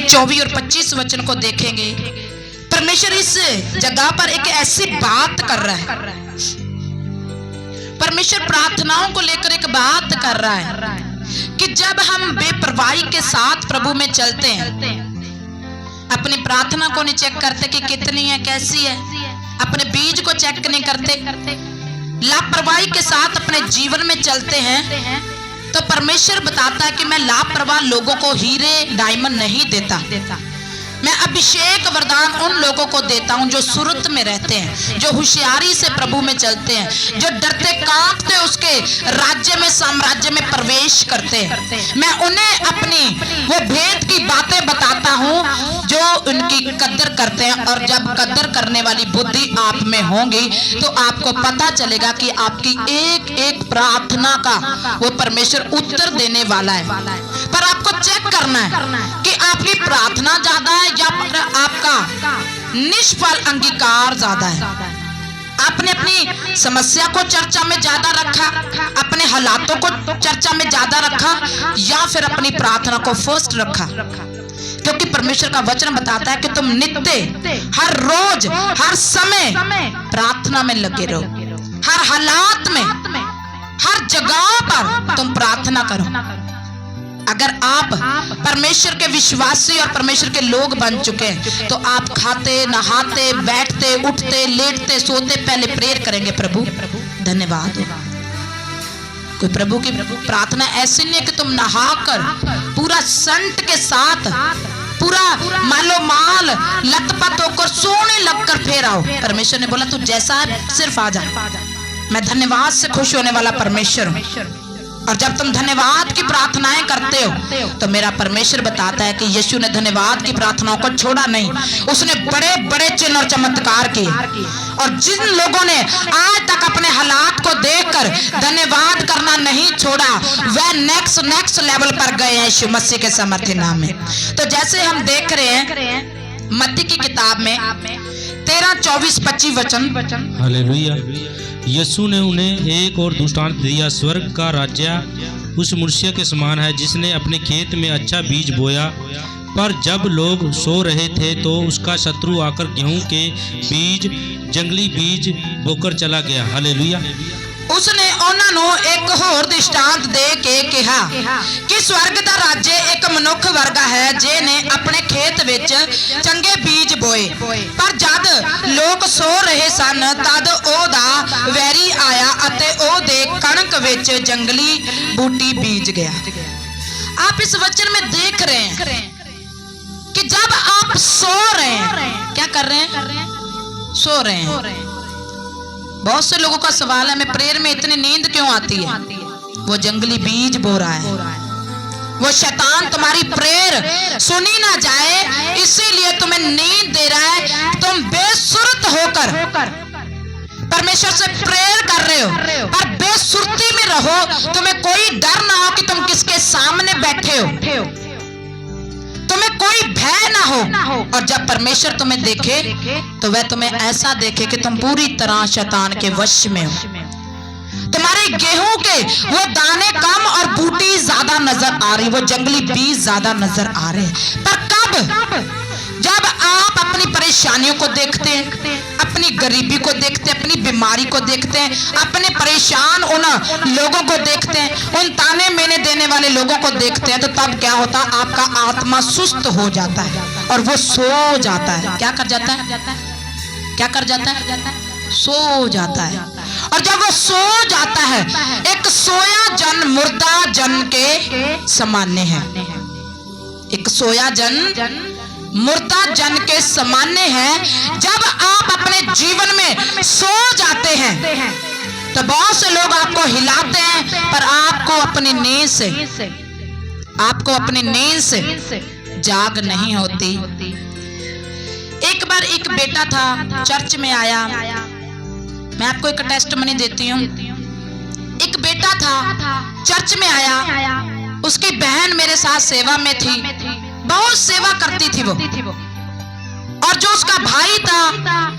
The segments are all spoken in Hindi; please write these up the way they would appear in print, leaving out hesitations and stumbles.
24 और 25 वचन को देखेंगे, परमेश्वर इस जगह पर एक ऐसी बात कर रहा है। परमेश्वर प्रार्थनाओं को लेकर एक बात कर रहा है कि जब हम बेपरवाही के साथ प्रभु में चलते हैं, अपनी प्रार्थना को नहीं चेक करते कि कितनी है, कैसी है, अपने बीज को चेक नहीं करते, लापरवाही के साथ अपने जीवन में चलते हैं, तो परमेश्वर बताता है कि मैं लापरवाह लोगों को हीरे डायमंड नहीं देता, मैं अभिषेक वरदान उन लोगों को देता हूं जो सुरत में रहते हैं, जो होशियारी से प्रभु में चलते हैं, जो डरते कांपते उसके राज्य में, साम्राज्य में प्रवेश करते हैं। मैं उन्हें अपनी वो भेद की बातें बताता हूं जो उनकी कदर करते हैं। और जब कदर करने वाली बुद्धि आप में होगी तो आपको पता चलेगा कि आपकी एक एक प्रार्थना का वो परमेश्वर उत्तर देने वाला है। पर आपको चेक करना है कि आपकी प्रार्थना ज्यादा है या आपका निष्फल अंगीकार ज्यादा है। आपने अपनी समस्या को चर्चा में ज्यादा रखा, अपने हालातों को चर्चा में ज्यादा रखा, या फिर अपनी प्रार्थना को फर्स्ट रखा। क्योंकि परमेश्वर का वचन बताता है कि तुम नित्य, हर रोज, हर समय प्रार्थना में लगे रहो, हर हालात में, हर जगह पर तुम प्रार्थना करो। अगर आप परमेश्वर के विश्वासी और परमेश्वर के लोग बन चुके हैं तो आप खाते, नहाते, बैठते, उठते, लेटते, सोते पहले प्रेयर करेंगे, प्रभु धन्यवाद। कोई प्रभु की प्रार्थना ऐसी नहीं है कि तुम नहाकर पूरा संत के साथ पूरा मालो माल लतपत होकर सोने लगकर फिर आओ। परमेश्वर ने बोला तू जैसा है सिर्फ आ जा, मैं धन्यवाद से खुश होने वाला परमेश्वर हूं। और जब तुम धन्यवाद की प्रार्थनाएं करते हो तो मेरा परमेश्वर बताता है कि यीशु ने धन्यवाद की प्रार्थनाओं को छोड़ा नहीं, उसने बड़े बड़े चिन्ह और चमत्कार किए। और जिन लोगों ने आज तक अपने हालात को देखकर धन्यवाद करना नहीं छोड़ा, वह नेक्स्ट लेवल पर गए हैं यीशु मसीह के सामर्थ्य नाम में। तो जैसे हम देख रहे हैं मत्ती की किताब में 13, 24, 25 वचन। हालेलुया। यीशु ने उन्हें एक और दृष्टांत दिया, स्वर्ग का राज्य उस मनुष्य के समान है जिसने अपने खेत में अच्छा बीज बोया, पर जब लोग सो रहे थे तो उसका शत्रु आकर गेहूं के बीज, जंगली बीज बोकर चला गया। हालेलुया। उसने उन्होंने एक होर दृष्टांत दे के कहा कि स्वर्ग दा राज्य एक मनुख वर्गा है जिने अपने खेत विच चंगे बीज बोए, पर जद लोग सो रहे सन तद ओदा वैरी आया अते ओदे कणक विच जंगली बूटी बीज गया। आप इस वचन में देख रहे हैं कि जब आप सो रहे हैं, क्या कर रहे हैं? सो रहे हैं। बहुत से लोगों का सवाल है मैं प्रेयर में इतनी नींद क्यों आती है? वो जंगली बीज बो रहा है, वो शैतान तुम्हारी प्रेयर सुनी ना जाए इसीलिए तुम्हें नींद दे रहा है। तुम बेसुरत होकर परमेश्वर से प्रेयर कर रहे हो, पर बेसुरती में रहो। तुम्हें कोई डर ना हो कि तुम किसके सामने बैठे हो, तुम्हें कोई भय ना हो। और जब परमेश्वर तुम्हें देखे तो वह तुम्हें ऐसा देखे कि तुम पूरी तरह शैतान के वश में हो। तुम्हारे गेहूं के वो दाने कम और बूटी ज्यादा नजर आ रही, वो जंगली बीज ज्यादा नजर आ रहे हैं। पर कब? जब आप अपनी परेशानियों को देखते हैं, अपनी गरीबी को देखते हैं, अपनी बीमारी को देखते हैं, अपने परेशान उन लोगों को देखते हैं, उन ताने मेने देने वाले लोगों को देखते हैं, तो तब क्या होता है? आपका आत्मा सुस्त हो जाता है और वो सो जाता है। क्या कर जाता है? क्या कर जाता है? सो जाता है। और जब वो सो जाता है, एक सोया जन मुर्दा जन के सामान्य है। एक सोया जन मुर्दा जन के सामान्य है। जब आप अपने जीवन में सो जाते हैं तो बहुत से लोग आपको हिलाते हैं, पर आपको अपनी नींद से जाग नहीं होती। एक बार एक बेटा था, चर्च में आया। मैं आपको एक टेस्टमनी देती हूँ। एक बेटा था, चर्च में आया, उसकी बहन मेरे साथ सेवा में थी, बहुत सेवा करती थी वो। और जो उसका भाई था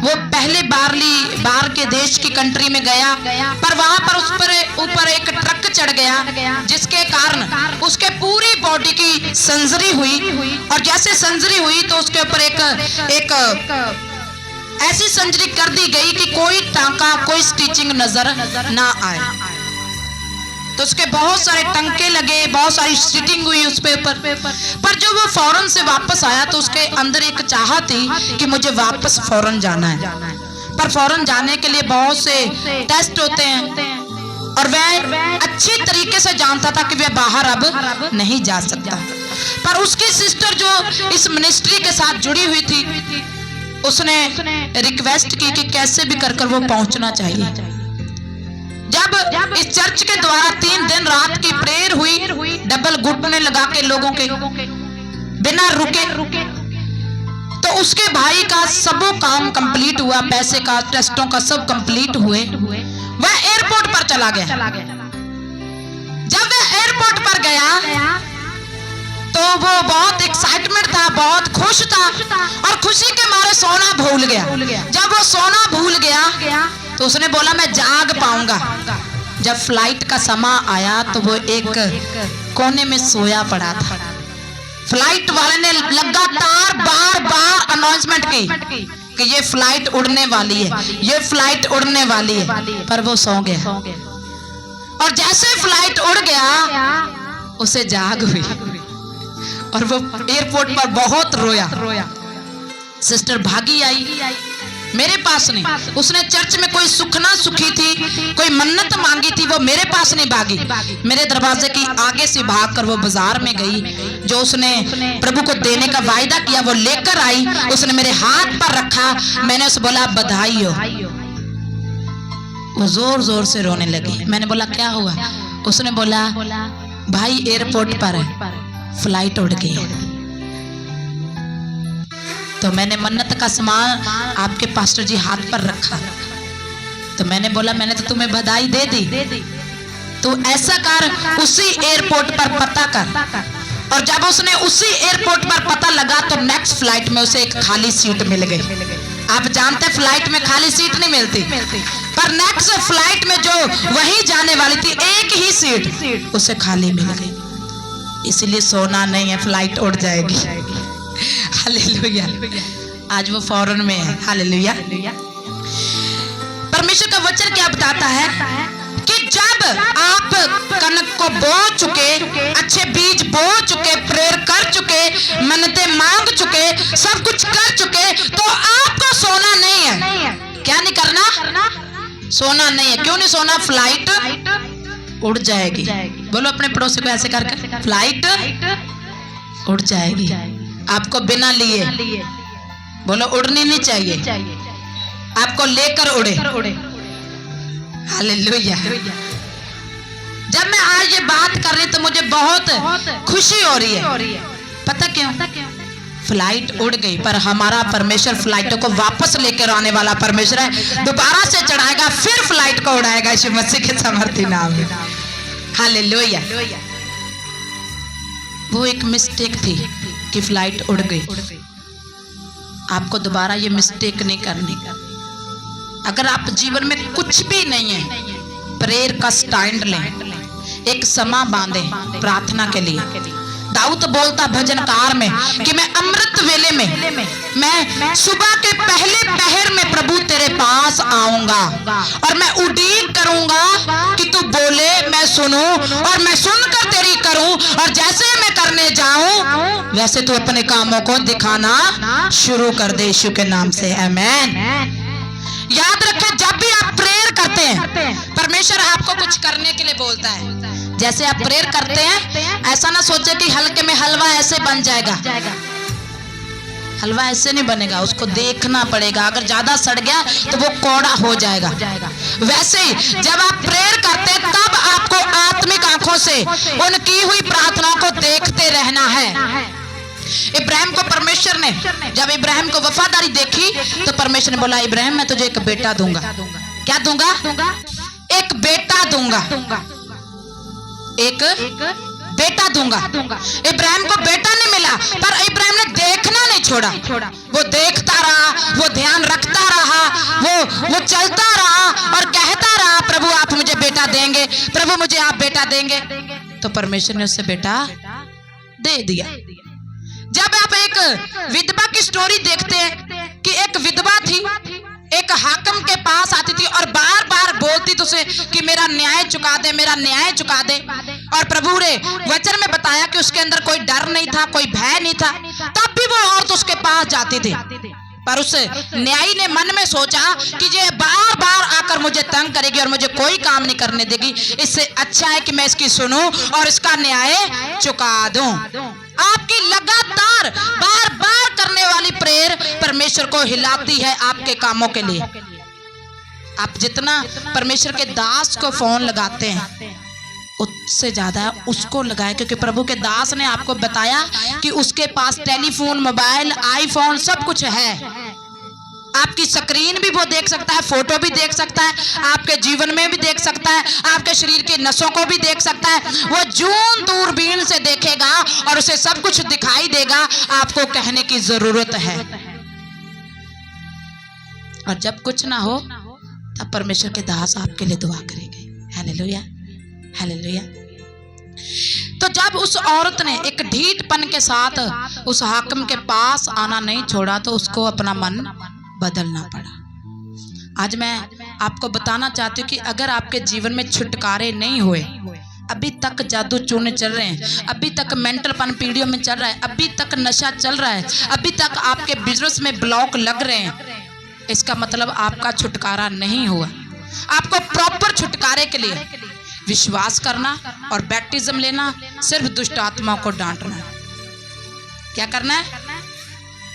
वो पहले बाहर के देश की कंट्री में गया, पर वहां पर उस पर ऊपर एक ट्रक चढ़ गया, जिसके कारण उसके पूरी बॉडी की सर्जरी हुई। और जैसे सर्जरी हुई तो उसके ऊपर एक ऐसी सर्जरी कर दी गई कि कोई टांका, कोई स्टिचिंग नजर ना आए। तो उसके बहुत सारे टंके लगे, बहुत सारी स्टिचिंग हुई उस पे ऊपर। पर जब वो फौरन से वापस आया तो उसके अंदर एक चाह थी कि मुझे वापस फौरन जाना है। पर फौरन जाने के लिए बहुत से टेस्ट होते हैं और वह अच्छी तरीके से जानता था कि वह बाहर अब नहीं जा सकता। पर उसकी सिस्टर जो इस मिनिस्ट्री के साथ जुड़ी हुई थी, उसने रिक्वेस्ट की कि कैसे भी कर वो पहुंचना चाहिए। जब इस चर्च के द्वारा 3 दिन रात की प्रेयर हुई, डबल घुटने लगा के लोगों के बिना रुके, तो उसके भाई का सब काम कंप्लीट हुआ, पैसे का, टेस्टों का सब कंप्लीट हुए। वह एयरपोर्ट पर चला गया। जब वह एयरपोर्ट पर गया तो वो बहुत एक्साइटमेंट था, बहुत खुश था और खुशी के मारे सोना भूल गया। जब वो सोना भूल गया तो उसने बोला मैं जाग पाऊंगा। जब फ्लाइट का समय आया तो वो एक कोने में सोया पड़ा था। फ्लाइट वाले ने लगातार बार अनाउंसमेंट की कि ये फ्लाइट उड़ने वाली है, ये फ्लाइट उड़ने वाली है, पर वो सो गया। और जैसे फ्लाइट उड़ गया उसे जाग हुई और वो एयरपोर्ट पर बहुत रोया। सिस्टर भागी आई मेरे पास नहीं। उसने चर्च में कोई सुखना सुखी थी, कोई मन्नत मांगी थी, वो मेरे पास नहीं भागी। मेरे दरवाजे की आगे से भागकर वो बाजार में गई। जो उसने प्रभु को देने का वायदा किया वो लेकर आई, उसने मेरे हाथ पर रखा। मैंने उसे बोला बधाई हो। वो जोर जोर से रोने लगी। मैंने बोला क्या हुआ? उसने बोला भाई एयरपोर्ट पर है, फ्लाइट उड़ गई है। तो मैंने मन्नत का सामान आपके पास्टर जी हाथ पर रखा। तो मैंने बोला मैंने तो तुम्हें बधाई दे दी, तो ऐसा कर उसी एयरपोर्ट पर पता कर। और जब उसने उसी एयरपोर्ट पर पता लगा तो नेक्स्ट फ्लाइट में उसे एक खाली सीट मिल गई। आप जानते हैं फ्लाइट में खाली सीट नहीं मिलती, पर नेक्स्ट फ्लाइट में जो वहीं जाने वाली थी एक ही सीट उसे खाली मिल गई। इसलिए सोना नहीं है, फ्लाइट उड़ जाएगी। हालेलुया। आज वो फॉरेन में है। हालेलुया। परमेश्वर का वचन क्या बताता है कि जब आप कनक को बो चुके, अच्छे बीज बो चुके, प्रेयर कर चुके, मन्नतें मांग चुके, सब कुछ कर चुके, तो आपको सोना नहीं है। क्या नहीं करना? सोना नहीं है। क्यों नहीं सोना? फ्लाइट उड़ जाएगी। बोलो अपने पड़ोसी को ऐसे करके, फ्लाइट उड़ जाएगी। आपको बिना लिए, बोलो उड़नी नहीं चाहिए, आपको लेकर उड़े। हालेलुया। जब मैं आज ये बात कर रही तो मुझे बहुत खुशी हो रही है। पता क्यों? फ्लाइट उड़ गई, पर हमारा परमेश्वर फ्लाइटों को वापस लेकर आने वाला परमेश्वर है। दोबारा से चढ़ाएगा, फिर फ्लाइट को उड़ाएगा यीशु मसीह के सामर्थ्य नाम में। हालेलुया। वो एक मिस्टेक थी कि फ्लाइट उड़ गई। आपको दोबारा ये मिस्टेक नहीं करनी। अगर आप जीवन में कुछ भी नहीं है, प्रेयर का स्टैंड लें, एक समय बांधें प्रार्थना के लिए। दाऊद बोलता भजनकार में कि मैं अमृत वेले में, मैं सुबह के पहले पहर में प्रभु तेरे पास आऊंगा और मैं उड़ीक करूंगा कि तू बोले मैं सुनूं और मैं सुनकर तेरी करूं, और जैसे मैं करने जाऊं वैसे तू अपने कामों को दिखाना शुरू कर दे यीशु के नाम से। आमीन। याद रखें, जब भी आप प्रेयर करते हैं परमेश्वर आपको कुछ करने के लिए बोलता है। जैसे आप प्रेयर करते हैं, ऐसा ना सोचे कि हल्के में हलवा ऐसे बन जाएगा। हलवा ऐसे नहीं बनेगा, उसको देखना पड़ेगा। अगर ज्यादा सड़ गया तो वो कौड़ा हो जाएगा। वैसे ही जब आप प्रेयर करते हैं तब आपको आत्मिक आंखों से उन की हुई प्रार्थनाओं को देखते रहना है। इब्राहिम को परमेश्वर ने, जब इब्राहिम को वफादारी देखी तो परमेश्वर ने बोला इब्राहिम मैं तुझे एक बेटा दूंगा। क्या दूंगा? एक बेटा दूंगा, एक बेटा दूंगा। इब्राहिम को बेटा नहीं मिला, पर इब्राहिम ने देखना नहीं छोड़ा। वो देखता रहा, वो चलता रहा और कहता रहा, प्रभु आप मुझे बेटा देंगे, प्रभु मुझे आप बेटा देंगे। तो परमेश्वर ने उससे बेटा दे दिया। जब आप एक विधवा की स्टोरी देखते हैं कि एक विधवा थी, एक हाकिम के पास आती थी और बार बार बोलती थी उसे कि मेरा न्याय चुका दे, मेरा न्याय चुका दे। और प्रभु ने वचन में बताया कि उसके अंदर कोई डर नहीं था, कोई भय नहीं था, तब भी वो औरत उसके पास जाती थी। पर उस न्यायी ने मन में सोचा कि ये बार बार आकर मुझे तंग करेगी और मुझे कोई काम नहीं करने देगी, इससे अच्छा है कि मैं इसकी सुनूं और इसका न्याय चुका दूं। आपकी लगातार बार बार करने वाली प्रेयर परमेश्वर को हिलाती है आपके कामों के लिए। आप जितना परमेश्वर के दास को फोन लगाते हैं उससे ज्यादा उसको लगाए, क्योंकि प्रभु के दास ने आपको बताया कि उसके पास टेलीफोन, मोबाइल, आईफोन सब कुछ है। आपकी स्क्रीन भी वो देख सकता है, फोटो भी देख सकता है, आपके जीवन में भी देख सकता है, आपके शरीर की नसों को भी देख सकता है। वो जून दूरबीन से देखेगा और उसे सब कुछ दिखाई देगा, आपको कहने की जरूरत है। और जब कुछ ना हो तब परमेश्वर के दास आपके लिए दुआ करेंगे। Hallelujah, hallelujah. तो जब उस औरत ने एक ढीठपन के साथ उस हाकिम के पास आना नहीं छोड़ा तो उसको अपना मन बदलना पड़ा। आज मैं आपको बताना चाहती हूँ कि अगर आपके जीवन में छुटकारे नहीं हुए, अभी तक जादू चूने चल रहे हैं, अभी तक मेंटलपन पीढ़ियों में चल रहा है, अभी तक नशा चल रहा है, अभी तक आपके बिजनेस में ब्लॉक लग रहे हैं, इसका मतलब आपका छुटकारा नहीं हुआ। आपको प्रॉपर छुटकारे के लिए विश्वास करना और बैप्टिज्म लेना, सिर्फ दुष्ट आत्मा को डांटना। क्या करना है?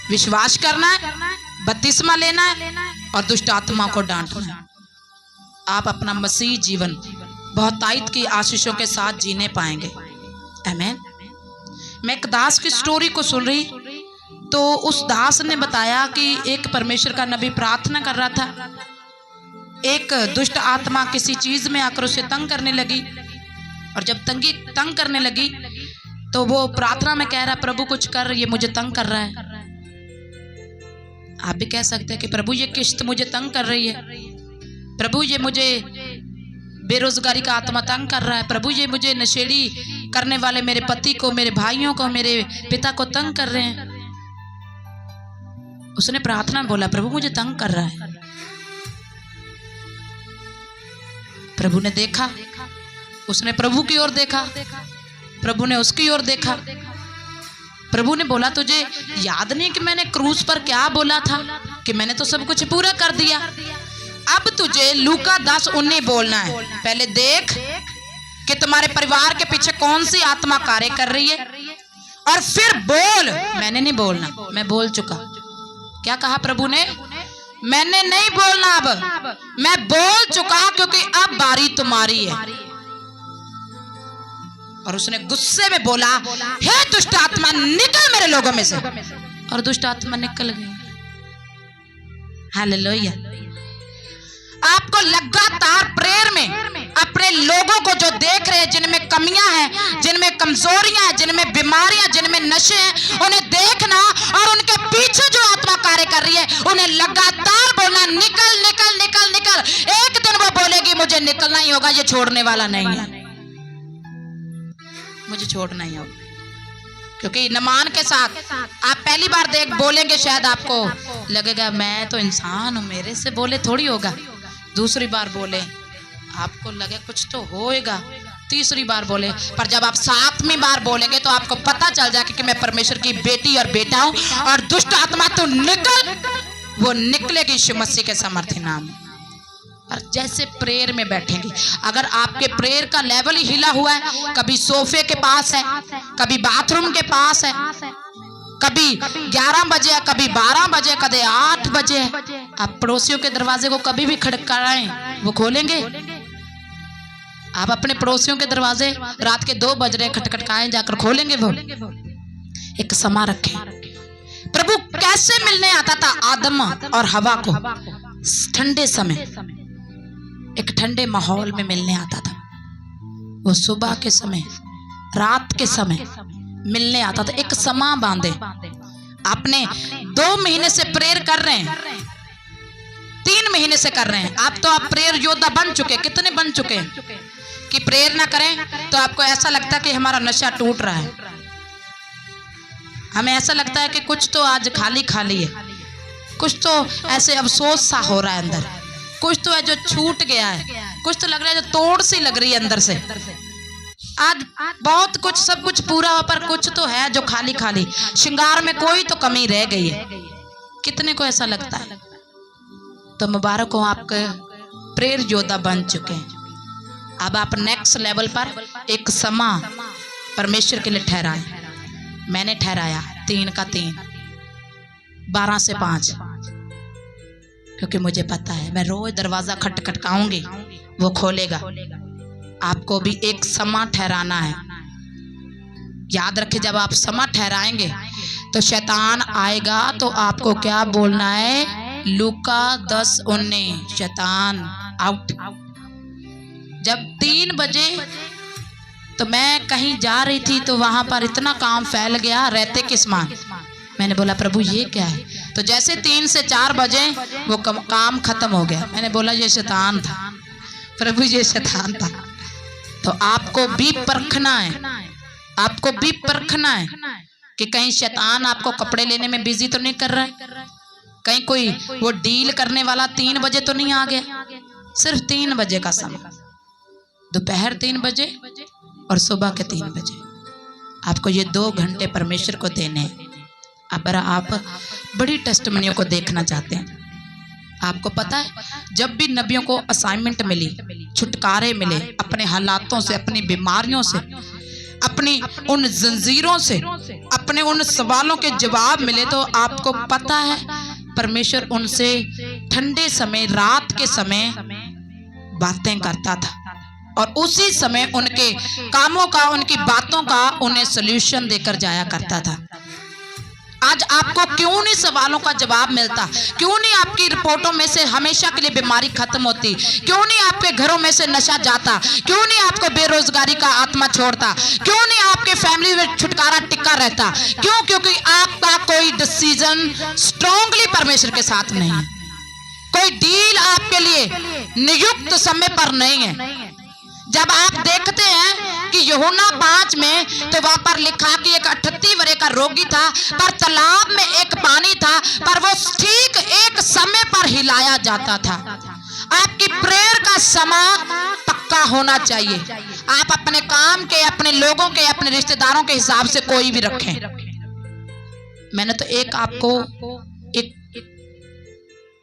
विश्वास करना है, बपतिस्मा लेना है और दुष्ट आत्मा को डांटना है। आप अपना मसीह जीवन बहुतायत की आशीषों के साथ जीने पाएंगे। आमीन। मैं एक दास की स्टोरी को सुन रही तो उस दास ने बताया कि एक परमेश्वर का नबी प्रार्थना कर रहा था, एक दुष्ट आत्मा किसी चीज में आकर उसे तंग करने लगी, और जब तंग करने लगी तो वो प्रार्थना में कह रहा, प्रभु कुछ कर, ये मुझे तंग कर रहा है। आप भी कह सकते हैं कि प्रभु ये किस्त मुझे तंग कर रही है, प्रभु ये मुझे बेरोजगारी का आत्मा तंग कर रहा है, प्रभु ये मुझे नशेड़ी करने वाले मेरे पति को, मेरे भाइयों को, मेरे पिता को तंग कर रहे हैं। उसने प्रार्थना में बोला, प्रभु मुझे तंग कर रहा है। प्रभु ने देखा, उसने प्रभु की ओर देखा, प्रभु ने उसकी ओर देखा। प्रभु ने बोला, तुझे याद नहीं कि मैंने क्रूस पर क्या बोला था, कि मैंने तो सब कुछ पूरा कर दिया। अब तुझे लूका 10:19 बोलना है। पहले देख कि तुम्हारे परिवार के पीछे कौन सी आत्मा कार्य कर रही है, और फिर बोल। मैंने नहीं बोलना, मैं बोल चुका। क्या कहा प्रभु ने? मैंने नहीं बोलना, अब मैं बोल चुका, क्योंकि अब बारी तुम्हारी है। और उसने गुस्से में बोला, हे दुष्ट आत्मा निकल मेरे लोगों में से, और दुष्ट आत्मा निकल गई। हालेलुया। आपको लगातार प्रेयर में अपने लोगों को जो देख रहे हैं, जिनमें कमियां हैं, जिनमें कमजोरियां हैं, जिनमें बीमारियां, जिनमें नशे हैं, उन्हें देखना और उनके पीछे जो आत्मा कार्य कर रही है उन्हें लगातार बोलना, निकल निकल निकल निकल। एक दिन वो बोलेगी मुझे निकलना ही होगा, ये छोड़ने वाला नहीं है, मुझे छोड़ना ही होगा। क्योंकि नमान के साथ आप पहली बार बोलेंगे, शायद आपको लगेगा मैं तो इंसान हूं, मेरे से बोले थोड़ी होगा। दूसरी बार बोले आपको लगे कुछ तो होएगा, तीसरी बार बोले, पर जब आप 7वीं बार बोलेंगे तो आपको पता चल जाएगा कि मैं परमेश्वर की बेटी और बेटा हूं, और दुष्ट आत्मा तो निकल, वो निकलेगी यीशु मसीह के सामर्थ्य नाम। और जैसे प्रेयर में बैठेंगे, अगर आपके प्रेयर का लेवल ही हिला हुआ है, कभी सोफे के पास है, कभी बाथरूम के पास है, कभी 11 बजे, कभी 12 बजे, कभी 8 बजे, आप पड़ोसियों के दरवाजे को कभी भी खड़काएं, वो खोलेंगे? आप अपने पड़ोसियों के दरवाजे रात के 2 बज रहे खटखटाएं, जाकर खोलेंगे? वो एक समा रखें। प्रभु कैसे मिलने आता था आदम और हवा को? ठंडे समय, एक ठंडे माहौल में मिलने आता था। वो सुबह के समय, रात के समय मिलने आता था। एक समा बांधे। आपने 2 महीने से प्रेयर कर रहे हैं, 3 महीने से कर रहे हैं। आप तो आप प्रेयर योद्धा बन चुके, कितने बन चुके हैं कि प्रेयर ना करें तो आपको ऐसा लगता है कि हमारा नशा टूट रहा है। हमें ऐसा लगता है कि कुछ तो आज खाली खाली है, कुछ तो ऐसे अफसोस सा हो रहा है अंदर, कुछ तो है जो छूट गया है, कुछ तो लग रहा है जो तोड़ सी लग रही है अंदर से। आज बहुत कुछ, सब कुछ पूरा हो पर कुछ तो है जो खाली खाली, श्रृंगार में कोई तो कमी रह गई है। कितने को ऐसा लगता है? तो मुबारक हो, आपके प्रेयर योद्धा बन चुके हैं। अब आप नेक्स्ट लेवल पर एक समा परमेश्वर के लिए ठहराए। मैंने ठहराया 3 का 3, 12 से 5, क्योंकि मुझे पता है मैं रोज दरवाजा खटखटाऊंगी, वो खोलेगा। आपको भी एक समा ठहराना है। याद रखें, जब आप समा ठहराएंगे तो शैतान आएगा तो आपको क्या बोलना है? लूका 10:19, शैतान आउट। जब 3 बजे तो मैं कहीं जा रही थी तो वहां पर इतना काम फैल गया, रहते किस मां। मैंने बोला प्रभु ये क्या है? तो जैसे 3 से 4 बजे वो काम खत्म हो गया। मैंने बोला ये शैतान था प्रभु, ये शैतान था। तो आपको भी परखना है, आपको भी परखना है कि कहीं शैतान आपको कपड़े लेने में बिजी तो नहीं कर रहा है, कहीं कोई वो डील करने वाला 3 बजे तो नहीं आ गया। सिर्फ 3 बजे का समय, दोपहर 3 बजे और सुबह के 3 बजे आपको ये 2 घंटे परमेश्वर को देने हैं। अगर आप बड़ी टेस्टमनियों को देखना चाहते हैं, आपको पता है जब भी नबियों को असाइनमेंट मिली, छुटकारे मिले अपने हालातों से, अपनी बीमारियों से, अपनी उन जंजीरों से, अपने उन सवालों के जवाब मिले, तो आपको पता है परमेश्वर उनसे ठंडे समय, रात के समय बातें करता था और उसी समय उनके कामों का, उनकी बातों का उन्हें सॉल्यूशन देकर जाया करता था। आज आपको क्यों नहीं सवालों का जवाब मिलता? क्यों नहीं आपकी रिपोर्टों में से हमेशा के लिए बीमारी खत्म होती? क्यों नहीं आपके घरों में से नशा जाता? क्यों नहीं आपको बेरोजगारी का आत्मा छोड़ता? क्यों नहीं आपके फैमिली में छुटकारा टिका रहता? क्यों? क्योंकि आपका कोई डिसीजन स्ट्रांगली परमेश्वर के साथ नहीं है, कोई डील आपके लिए नियुक्त समय पर नहीं है। जब आप देखते हैं कि यूहन्ना 5 में तो वहां पर लिखा कि एक 38 वर्ष का रोगी था, पर तालाब में एक पानी था, पर वो ठीक एक समय पर हिलाया जाता था। आपकी प्रेयर का समय पक्का होना चाहिए। आप अपने काम के, अपने लोगों के, अपने रिश्तेदारों के हिसाब से कोई भी रखें। मैंने तो एक आपको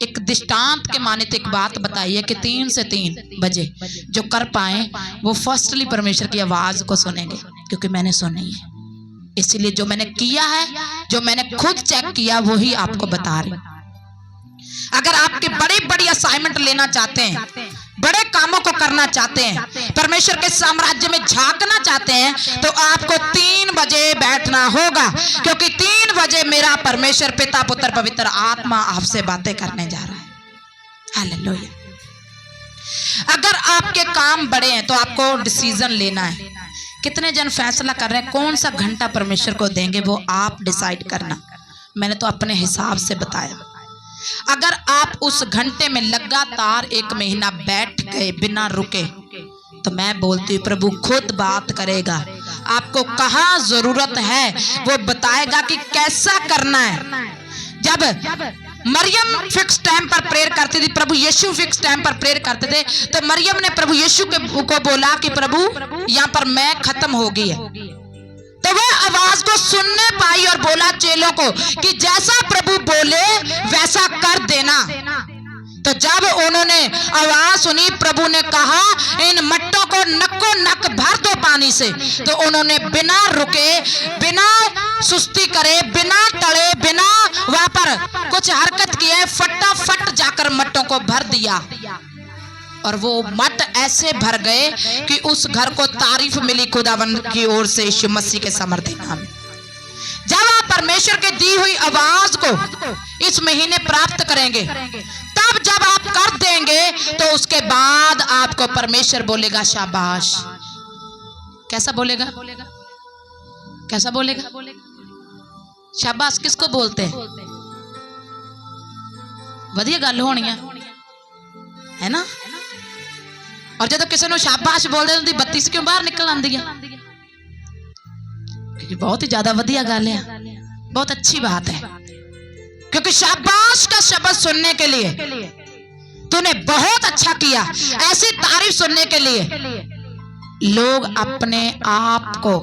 एक दृष्टांत के माने तो एक बात बताई है कि 3 से 3 बजे जो कर पाए वो फर्स्टली परमेश्वर की आवाज को सुनेंगे, क्योंकि मैंने सुनी है। इसलिए जो मैंने किया है, जो मैंने खुद चेक किया, वही आपको बता रही। अगर आपके बड़ी बड़ी असाइनमेंट लेना चाहते हैं, बड़े कामों को करना चाहते हैं, परमेश्वर के साम्राज्य में झांकना चाहते हैं, तो आपको 3 बजे बैठना होगा, क्योंकि 3 बजे मेरा परमेश्वर पिता, पुत्र, पवित्र आत्मा आपसे बातें करने जा रहा है। हालेलुया। अगर आपके काम बड़े हैं तो आपको डिसीजन लेना है। कितने जन फैसला कर रहे हैं कौन सा घंटा परमेश्वर को देंगे, वो आप डिसाइड करना। मैंने तो अपने हिसाब से बताया। अगर आप उस घंटे में लगातार 1 महीना बैठ गए बिना रुके, तो मैं बोलती हूँ प्रभु खुद बात करेगा। आपको कहाँ जरूरत है वो बताएगा कि कैसा करना है। जब मरियम फिक्स टाइम पर प्रेयर करती थी, प्रभु यीशु फिक्स टाइम पर प्रेयर करते थे, तो मरियम ने प्रभु यीशु को बोला कि प्रभु यहाँ पर मैं खत्म हो गई है। तो वह आवाज को सुनने पाई और बोला चेलों को कि जैसा प्रभु बोले वैसा कर देना। तो जब उन्होंने आवाज सुनी, प्रभु ने कहा इन मट्टों को नक्को नक भर दो पानी से। तो उन्होंने बिना रुके, बिना सुस्ती करे, बिना टले, बिना वहां पर कुछ हरकत किए, फटाफट जाकर मट्टों को भर दिया और वो मट ऐसे भर गए कि उस घर को तारीफ मिली खुदावन की ओर से यीशु मसीह के समर्थी नाम में। जब आप परमेश्वर के दी हुई आवाज को इस महीने प्राप्त करेंगे, तब जब आप कर देंगे तो उसके बाद आपको परमेश्वर बोलेगा शाबाश। कैसा बोलेगा? कैसा बोलेगा? शाबाश किसको बोलते हैं? वधिया गल होनी है। है ना। और जो किसी ने शाबाश बोल दे तो बत्ती क्यों बाहर निकल आती है, क्योंकि बहुत ही ज्यादा वधिया गल है, बहुत अच्छी बात है। क्योंकि शाबाश का शब्द सुनने के लिए तूने बहुत अच्छा किया, ऐसी तारीफ सुनने के लिए लोग अपने आप को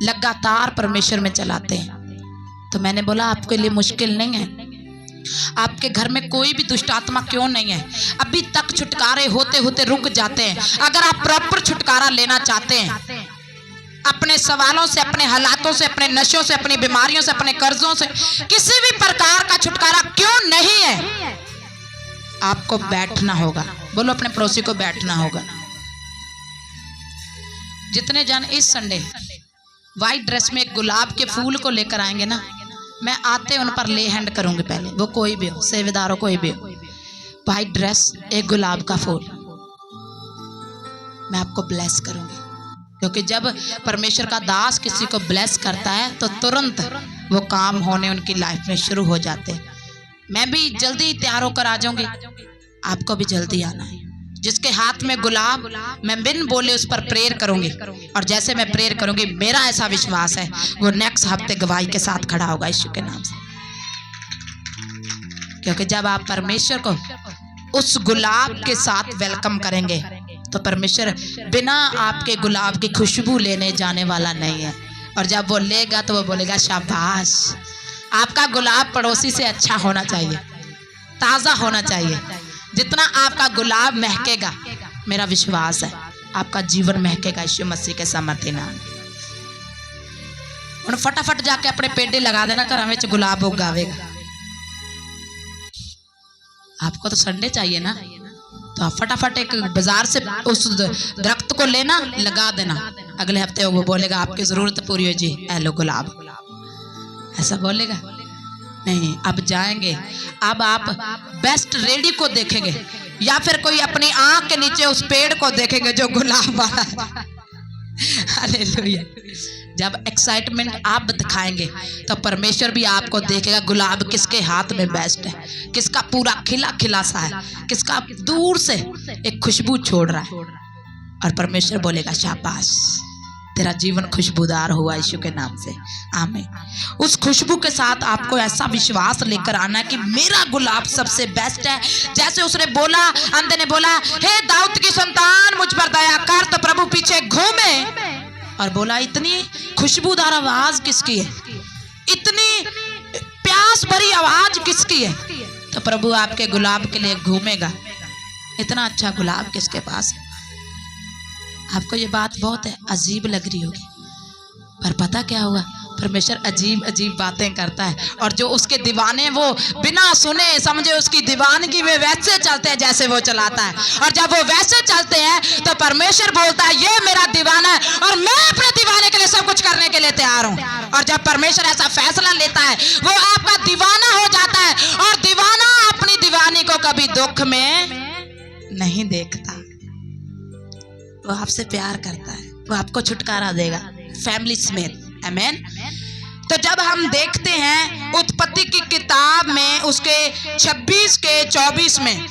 लगातार परमेश्वर में चलाते हैं। तो मैंने बोला आपके लिए मुश्किल नहीं है, आपके घर में कोई भी दुष्ट आत्मा क्यों नहीं है, अभी तक छुटकारे होते होते रुक जाते हैं। अगर आप प्रॉपर छुटकारा लेना चाहते हैं अपने सवालों से, अपने हालातों से, अपने नशों से, अपनी बीमारियों से, अपने कर्जों से, किसी भी प्रकार का छुटकारा क्यों नहीं है, आपको बैठना होगा। बोलो अपने पड़ोसी को बैठना होगा। जितने जन इस संडे व्हाइट ड्रेस में एक गुलाब के फूल को लेकर आएंगे ना, मैं आते उन पर ले हैंड करूंगी पहले, वो कोई भी हो, सेवेदार हो, कोई भी हो, व्हाइट ड्रेस, एक गुलाब का फूल, मैं आपको ब्लेस करूंगी। क्योंकि जब परमेश्वर का दास किसी को ब्लेस करता है तो तुरंत वो काम होने उनकी लाइफ में शुरू हो जाते हैं। मैं भी जल्दी तैयार होकर आ जाऊंगी, आपको भी जल्दी आना है। जिसके हाथ में गुलाब, मैं बिन बोले उस पर प्रेयर करूंगी, और जैसे मैं प्रेयर करूंगी मेरा ऐसा विश्वास है वो नेक्स्ट हफ्ते गवाही के साथ खड़ा होगा यीशु के नाम से। क्योंकि जब आप परमेश्वर को उस गुलाब के साथ वेलकम करेंगे तो परमेश्वर बिना आपके गुलाब की खुशबू लेने जाने वाला नहीं है। और जब वो लेगा तो वो बोलेगा शाबाश, आपका गुलाब पड़ोसी से अच्छा होना चाहिए, ताज़ा होना चाहिए। जितना आपका गुलाब महकेगा, मेरा विश्वास है आपका जीवन महकेगा यीशु मसीह के सामर्थ्य नाम। और फटाफट जाके अपने पेड़े लगा देना, घर में गुलाब उगावेगा। आपको तो संडे चाहिए ना, तो आप फटाफट एक बाजार से उस दरख्त को लेना, लगा देना, अगले हफ्ते वो बोलेगा आपकी जरूरत पूरी हो जी, हेलो गुलाब, ऐसा बोलेगा नहीं। अब जाएंगे, अब आप बेस्ट रेडी को देखेंगे या फिर कोई अपनी आंख के नीचे उस पेड़ को देखेंगे जो गुलाब वाला है। हालेलुया। जब एक्साइटमेंट आप दिखाएंगे तो परमेश्वर भी आपको देखेगा गुलाब किसके हाथ में बेस्ट है, किसका पूरा खिला खिला सा है, किसका दूर से एक खुशबू छोड़ रहा है। और परमेश्वर बोलेगा शाबाश, तेरा जीवन खुशबूदार हुआ यीशु के नाम से, आमीन। उस खुशबू के साथ आपको ऐसा विश्वास लेकर आना कि मेरा गुलाब सबसे बेस्ट है। जैसे उसने बोला, अंधे ने बोला, हे दाऊद की संतान मुझ पर दया कर, तो प्रभु पीछे घूमे और बोला इतनी खुशबूदार आवाज किसकी है, इतनी प्यास भरी आवाज किसकी है। तो प्रभु आपके गुलाब के लिए घूमेगा। इतना अच्छा गुलाब किसके पास है। आपको ये बात बहुत अजीब लग रही होगी, पर पता क्या हुआ, परमेश्वर अजीब अजीब बातें करता है। और जो उसके दीवाने वो बिना सुने समझे उसकी दीवानगी में वैसे चलते हैं जैसे वो चलाता है। और जब वो वैसे चलते हैं तो परमेश्वर बोलता है ये मेरा दीवाना है और मैं अपने दीवाने के लिए सब कुछ करने के लिए तैयार हूँ। और जब परमेश्वर ऐसा फैसला लेता है वो आपका दीवाना हो जाता है। और दीवाना अपनी दीवानी को कभी दुख में नहीं देखता, वो आपसे प्यार करता है, वो आपको छुटकारा देगा फैमिली समेत, आमीन। तो जब हम देखते हैं उत्पत्ति की किताब में उसके 26 के 24 में,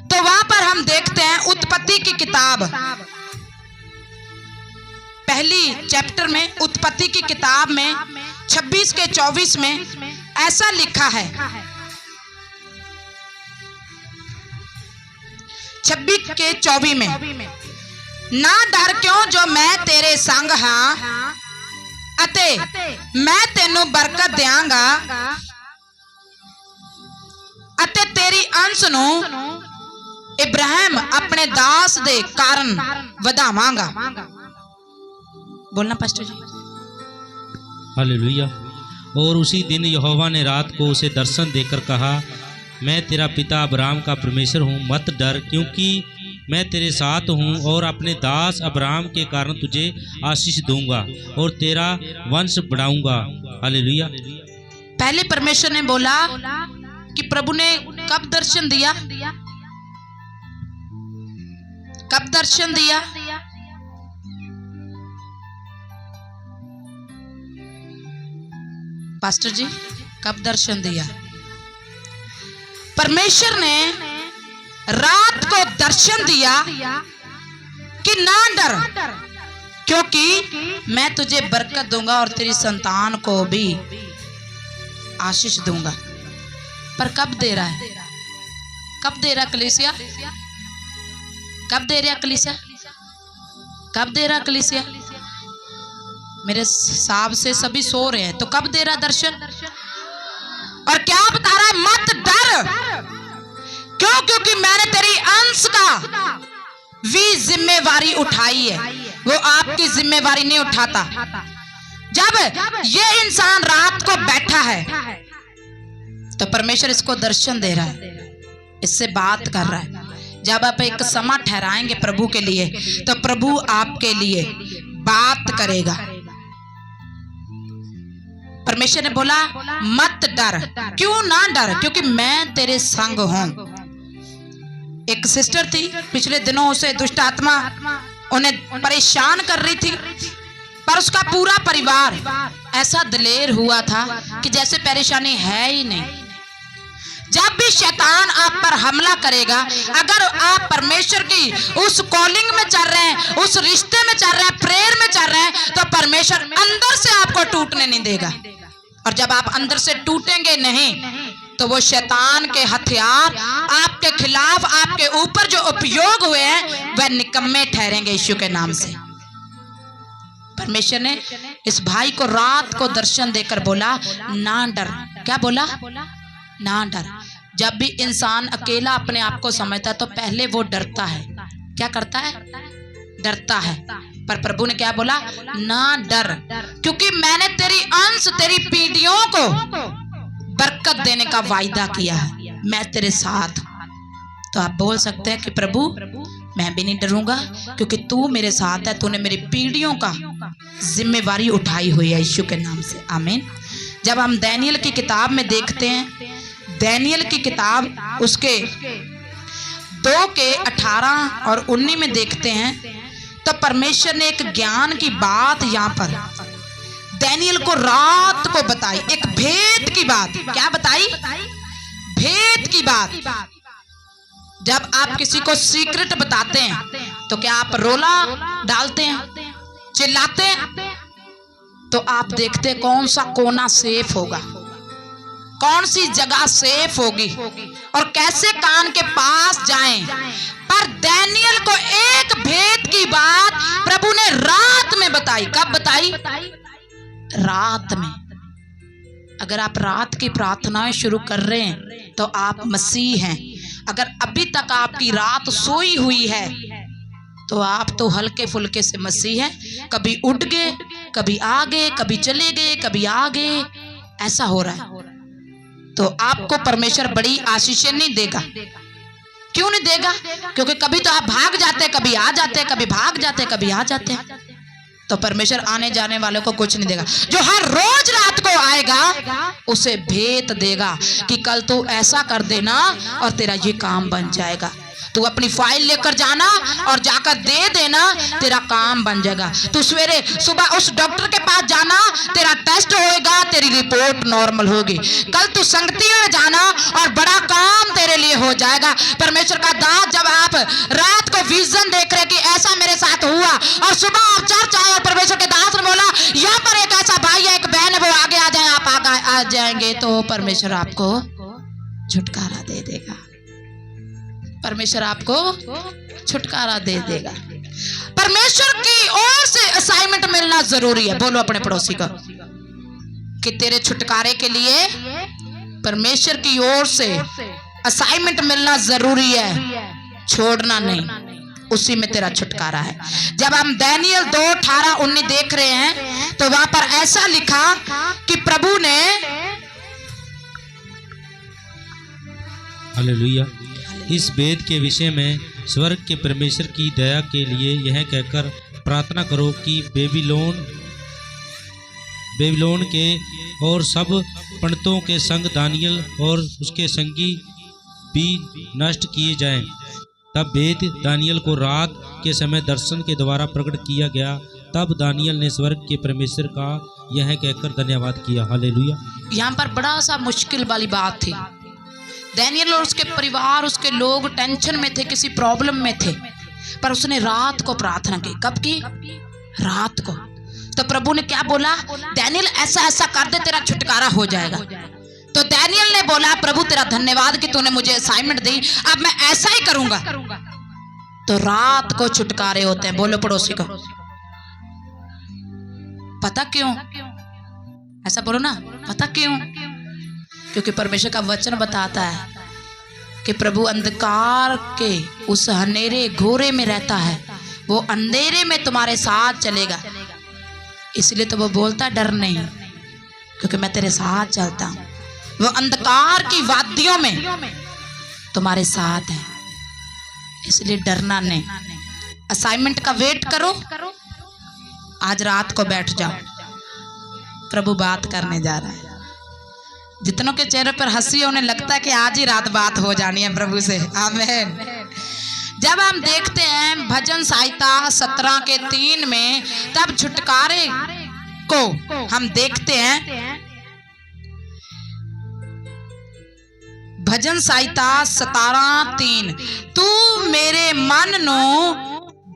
तो वहां पर हम देखते हैं उत्पत्ति की किताब पहली चैप्टर में, उत्पत्ति की किताब में 26 के 24 में ऐसा लिखा है, 26 के 24 में, ना डर क्यों जो मैं तेरे संग हां अते मैं तेनू बरकत देंगा अते तेरी अंश नू इब्राहिम अपने दास दे कारण वधावांगा। बोलना पास्टर जी। हालेलुया। और उसी दिन यहोवा ने रात को उसे दर्शन देकर कहा, मैं तेरा पिता अब्राहम का परमेश्वर हूँ, मत डर, क्योंकि मैं तेरे साथ हूँ और अपने दास अब्राहम के कारण तुझे आशीष दूंगा और तेरा वंश बढ़ाऊंगा। हालेलुया। पहले परमेश्वर ने बोला कि प्रभु ने कब दर्शन दिया, कब दर्शन दिया, पास्टर जी कब दर्शन दिया। परमेश्वर ने रात को दर्शन दिया कि ना डर, क्योंकि मैं तुझे बरकत दूंगा और तेरी संतान को भी आशीष दूंगा। पर कब दे रहा है? कब दे रहा कलीसिया? कब दे रहा कलीसिया? कब दे रहा कलीसिया? मेरे हिसाब से सभी सो रहे हैं, तो कब दे रहा दर्शन? और क्या बता रहा है? मत डर, क्यों? क्योंकि मैंने तेरी अंश का भी जिम्मेवारी उठाई है। वो आपकी जिम्मेवारी नहीं उठाता। जब ये इंसान रात को बैठा है तो परमेश्वर इसको दर्शन दे रहा है, इससे बात कर रहा है। जब आप एक समय ठहराएंगे प्रभु के लिए तो प्रभु आपके लिए बात करेगा। परमेश्वर ने बोला मत डर। क्यों ना डर? क्योंकि मैं तेरे संग हूं। एक सिस्टर थी, पिछले दिनों उसे दुष्ट आत्मा उन्हें परेशान कर रही थी, पर उसका पूरा परिवार ऐसा दिलेर हुआ था कि जैसे परेशानी है ही नहीं। जब भी शैतान आप पर हमला करेगा, अगर आप परमेश्वर की उस कॉलिंग में चल रहे हैं, उस रिश्ते में चल रहे हैं, प्रेयर में चल रहे हैं, तो परमेश्वर अंदर से आपको टूटने नहीं देगा। और जब आप अंदर से टूटेंगे नहीं तो वो शैतान के हथियार आपके खिलाफ, आपके ऊपर जो उपयोग हुए हैं वह निकम्मे ठहरेंगे यीशु के नाम से। परमेश्वर ने इस भाई को रात को दर्शन देकर बोला ना डर। क्या बोला? ना डर। जब भी इंसान अकेला अपने आप को समझता है तो पहले वो डरता है। क्या करता है? डरता है। पर प्रभु ने क्या बोला? ना डर, क्योंकि मैंने तेरी अंश, तेरी पीढ़ियों को बरकत देने का वायदा किया है। मैं तेरे साथ। तो आप बोल सकते हैं कि प्रभु मैं भी नहीं डरूंगा, क्योंकि तू मेरे साथ है। तूने मेरी पीढ़ियों का जिम्मेवारी उठाई हुई है यीशु के नाम से। आमीन। जब हम दानियल की किताब में देखते हैं, दानियल की किताब उसके 2 के 18 और 19 में देखते हैं, तो परमेश्वर ने एक ज्ञान की बात यहाँ पर दानियल को रात को बताई, एक भेद की बात। क्या बताई? भेद की बात। जब आप किसी को सीक्रेट बताते हैं तो क्या आप रोला डालते हैं, चिल्लाते हैं? तो आप देखते हैं कौन सा कोना सेफ होगा, कौन सी जगह सेफ होगी और कैसे कान के पास जाएं। पर दानियल को एक भेद की बात प्रभु ने रात में बताई। कब बताई? रात में। अगर आप रात की प्रार्थनाएं शुरू कर रहे हैं तो आप मसीह हैं। अगर अभी तक आपकी रात सोई हुई है तो आप तो हल्के फुल्के से मसीह हैं। कभी उठ गए, कभी आ गए, कभी चले गए, कभी आ गए, ऐसा हो रहा है। तो आपको परमेश्वर बड़ी आशीषें नहीं देगा। क्यों नहीं देगा? क्योंकि कभी तो आप भाग जाते हैं, कभी आ जाते हैं, कभी भाग जाते हैं, कभी आ जाते हैं। तो परमेश्वर आने जाने वालों को कुछ नहीं देगा। जो हर रोज रात को आएगा उसे भेद देगा कि कल तू ऐसा कर देना और तेरा ये काम बन जाएगा। तू अपनी फाइल लेकर जाना और जाकर दे देना, तेरा काम बन जाएगा। तू सवेरे सुबह उस डॉक्टर के पास जाना, तेरा टेस्ट होएगा, तेरी रिपोर्ट नॉर्मल होगी। कल तू संगति में जाना और बड़ा काम तेरे लिए हो जाएगा। परमेश्वर का दास, जब आप रात को विजन देख रहे कि ऐसा मेरे साथ हुआ और सुबह आप चर्च आए और परमेश्वर के दास ने बोला यहाँ पर एक ऐसा भाई है, एक बहन है, वो आगे आ जाए, आप आगे आ जाएंगे, तो परमेश्वर आपको छुटकारा दे देगा। परमेश्वर आपको छुटकारा दे देगा। परमेश्वर की ओर से असाइनमेंट मिलना जरूरी है। बोलो अपने पड़ोसी को कि तेरे छुटकारे के लिए परमेश्वर की ओर से असाइनमेंट मिलना जरूरी है, छोड़ना नहीं, उसी में तेरा छुटकारा है। जब हम दानियल 2:18-19 देख रहे हैं तो वहां पर ऐसा लिखा कि प्रभु ने, हालेलुया, इस वेद के विषय में स्वर्ग के परमेश्वर की दया के लिए यह कहकर प्रार्थना करो कि बेबीलोन के और सब पंडितों के संग दानियल और उसके संगी भी नष्ट किए जाएं। तब वेद दानियल को रात के समय दर्शन के द्वारा प्रकट किया गया। तब दानियल ने स्वर्ग के परमेश्वर का यह कहकर धन्यवाद किया। हालेलुया। यहाँ पर बड़ा सा मुश्किल वाली बात थी। डैनियल और उसके परिवार, उसके लोग टेंशन में थे, किसी प्रॉब्लम में थे, पर उसने रात को प्रार्थना की। कब की? रात को। तो प्रभु ने क्या बोला? डैनियल ऐसा ऐसा कर दे, तेरा छुटकारा हो जाएगा। तो डैनियल ने बोला, प्रभु तेरा धन्यवाद कि तूने मुझे असाइनमेंट दी, अब मैं ऐसा ही करूंगा। तो रात को छुटकारे होते हैं। बोलो पड़ोसी को, पता क्यों? ऐसा बोलो ना, पता क्यों? क्योंकि परमेश्वर का वचन बताता है कि प्रभु अंधकार के उस अंधेरे घोरे में रहता है, वो अंधेरे में तुम्हारे साथ चलेगा। इसलिए तो वो बोलता डर नहीं, क्योंकि मैं तेरे साथ चलता हूं। वो अंधकार की वादियों में तुम्हारे साथ है, इसलिए डरना नहीं। असाइनमेंट का वेट करो, आज रात को बैठ जाओ, प्रभु बात करने जा रहा है। जितनों के चेहरे पर हंसी, उन्हें लगता है कि आज ही रात बात हो जानी है प्रभु से। आमीन। जब हम देखते हैं भजन संहिता 17 के 3 में, तब छुटकारे को हम देखते हैं। भजन संहिता 17:3, तू मेरे मन नू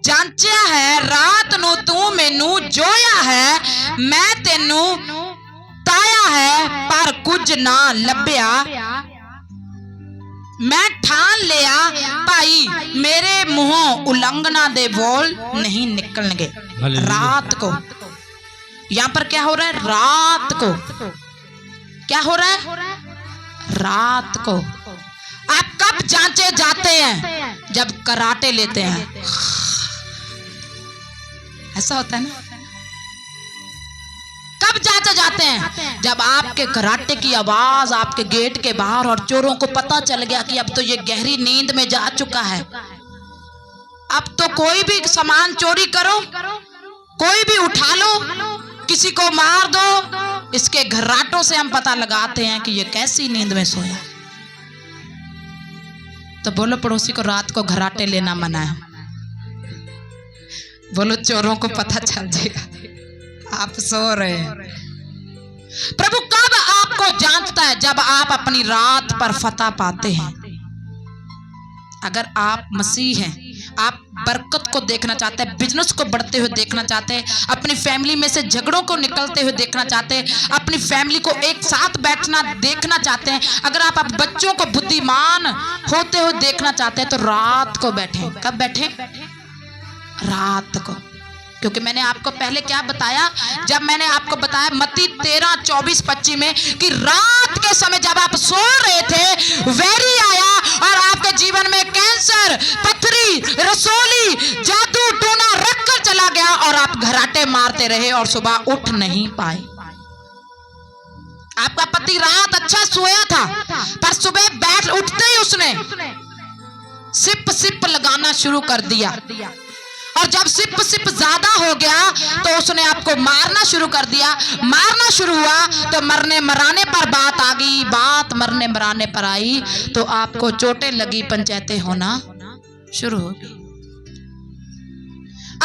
जांचिया है, रात नू तू मैनू जोया है, मैं तेनू ताया है पर कुछ ना लभ्या, मैं ठान लिया भाई मेरे मुंहों उल्लंघना दे बोल नहीं निकलणगे। रात को यहां पर क्या हो रहा है? रात को क्या हो रहा है? रात को। आप कब जांचे जाते हैं? जब कराटे लेते हैं। ऐसा होता है ना? कब जांचे जाते हैं? जब आपके कराटे की आवाज आपके गेट के बाहर, और चोरों को पता चल गया कि अब तो ये गहरी नींद में जा चुका है, अब तो कोई भी सामान चोरी करो, कोई भी उठा लो, किसी को मार दो, इसके घर्राटों से हम पता लगाते हैं कि ये कैसी नींद में सोया। तो बोलो पड़ोसी को, रात को घर्राटे लेना मना है। बोलो चोरों को पता चल जाएगा आप सो रहे हैं। प्रभु कब आपको जांचता है? जब आप अपनी रात पर फतह पाते हैं। अगर आप मसीह हैं, आप बरकत को देखना चाहते हैं, बिजनेस को बढ़ते हुए देखना चाहते हैं, अपनी फैमिली में से झगड़ों को निकलते हुए देखना चाहते हैं, अपनी फैमिली को एक साथ बैठना देखना चाहते हैं, अगर आप बच्चों को बुद्धिमान होते हुए देखना चाहते हैं, तो रात को बैठें। कब बैठें? रात को। क्योंकि मैंने आपको पहले क्या बताया? जब मैंने आपको बताया मत्ती 13:24-25 में कि रात के समय जब आप सो रहे थे, वैरी आया और आपके जीवन में कैंसर, पथरी, रसोली, जादू टोना रखकर चला गया, और आप घराटे मारते रहे और सुबह उठ नहीं पाए। आपका पति रात अच्छा सोया था, पर सुबह बैठ उठते ही उसने सिप सिप लगाना शुरू कर दिया, और जब सिप सिप ज्यादा हो गया तो उसने आपको मारना शुरू कर दिया। मारना शुरू हुआ तो मरने मराने पर बात आ गई, बात मरने मराने पर आई तो आपको चोटें लगी, पंचायतें होना शुरू हो गई।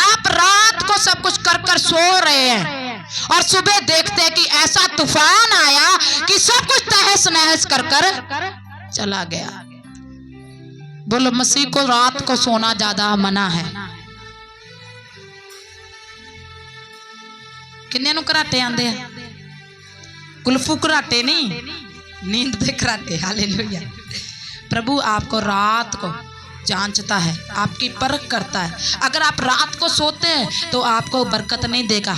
आप रात को सब कुछ कर कर सो रहे हैं, और सुबह देखते हैं कि ऐसा तूफान आया कि सब कुछ तहस नहस कर कर चला गया। बोलो मसीह को रात को सोना ज्यादा मना है। किन्ने नु कराटे आंदे हैं? कुल्फू कराटे नहीं, नींद दे कराटे। हालेलुया। प्रभु आपको रात को जांचता है, आपकी परख करता है। अगर आप रात को सोते हैं तो आपको बरकत नहीं देगा,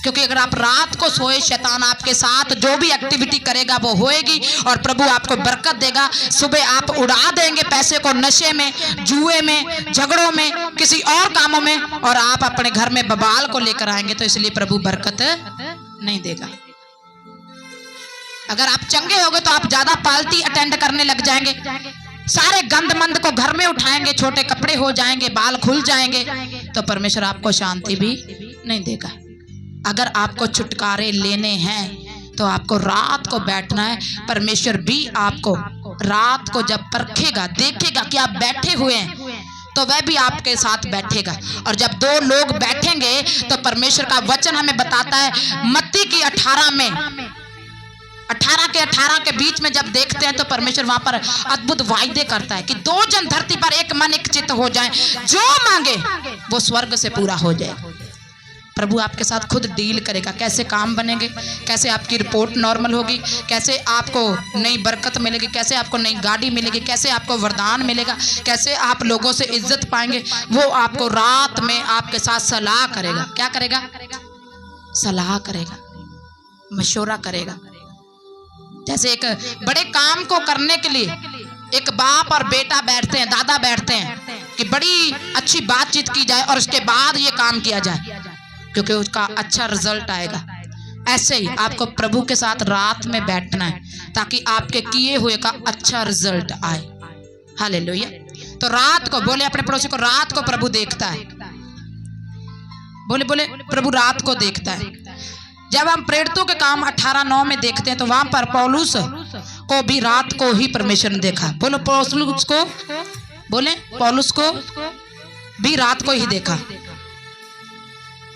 क्योंकि अगर आप रात को सोए, शैतान आपके साथ जो भी एक्टिविटी करेगा वो होएगी, और प्रभु आपको बरकत देगा। सुबह आप उड़ा देंगे पैसे को नशे में, जुए में, झगड़ों में, किसी और कामों में, और आप अपने घर में बबाल को लेकर आएंगे, तो इसलिए प्रभु बरकत नहीं देगा। अगर आप चंगे होगे तो आप ज्यादा पार्टी अटेंड करने लग जाएंगे, सारे गंद मंद को घर में उठाएंगे, छोटे कपड़े हो जाएंगे, बाल खुल जाएंगे, तो परमेश्वर आपको शांति भी नहीं देगा। अगर आपको छुटकारे लेने हैं तो आपको रात को बैठना है। परमेश्वर भी आपको रात को जब परखेगा, देखेगा कि आप बैठे हुए हैं, तो वह भी आपके साथ बैठेगा। और जब दो लोग बैठेंगे तो परमेश्वर का वचन हमें बताता है, मत्ती की 18 18 के 18 के बीच में जब देखते हैं तो परमेश्वर वहां पर अद्भुत वायदे करता है कि 2 जन धरती पर एक मन एक चित्त हो जाए, जो मांगे वो स्वर्ग से पूरा हो जाए। प्रभु आपके साथ खुद डील करेगा, कैसे काम बनेंगे, कैसे आपकी रिपोर्ट नॉर्मल होगी, कैसे आपको नई बरकत मिलेगी, कैसे आपको नई गाड़ी मिलेगी, कैसे आपको वरदान मिलेगा, कैसे आप लोगों से इज्जत पाएंगे। वो आपको रात में आपके साथ सलाह करेगा। क्या करेगा? सलाह करेगा, मशवरा करेगा। जैसे एक बड़े काम को करने के लिए एक बाप और बेटा बैठते हैं, दादा बैठते हैं कि बड़ी अच्छी बातचीत की जाए और उसके बाद ये काम किया जाए, क्योंकि उसका अच्छा रिजल्ट आएगा। ऐसे ही आपको प्रभु के साथ रात में बैठना है ताकि आपके किए हुए का अच्छा रिजल्ट आए। हालेलुया। तो रात को बोले अपने पड़ोसी को, रात को प्रभु देखता है। बोले बोले प्रभु रात को देखता है। जब हम प्रेरितों के काम 18:9 में देखते हैं तो वहां पर पौलुस को भी रात को ही परमेश्वर ने देखा। बोलो पौलुस को, बोले पौलुस को भी रात को ही देखा।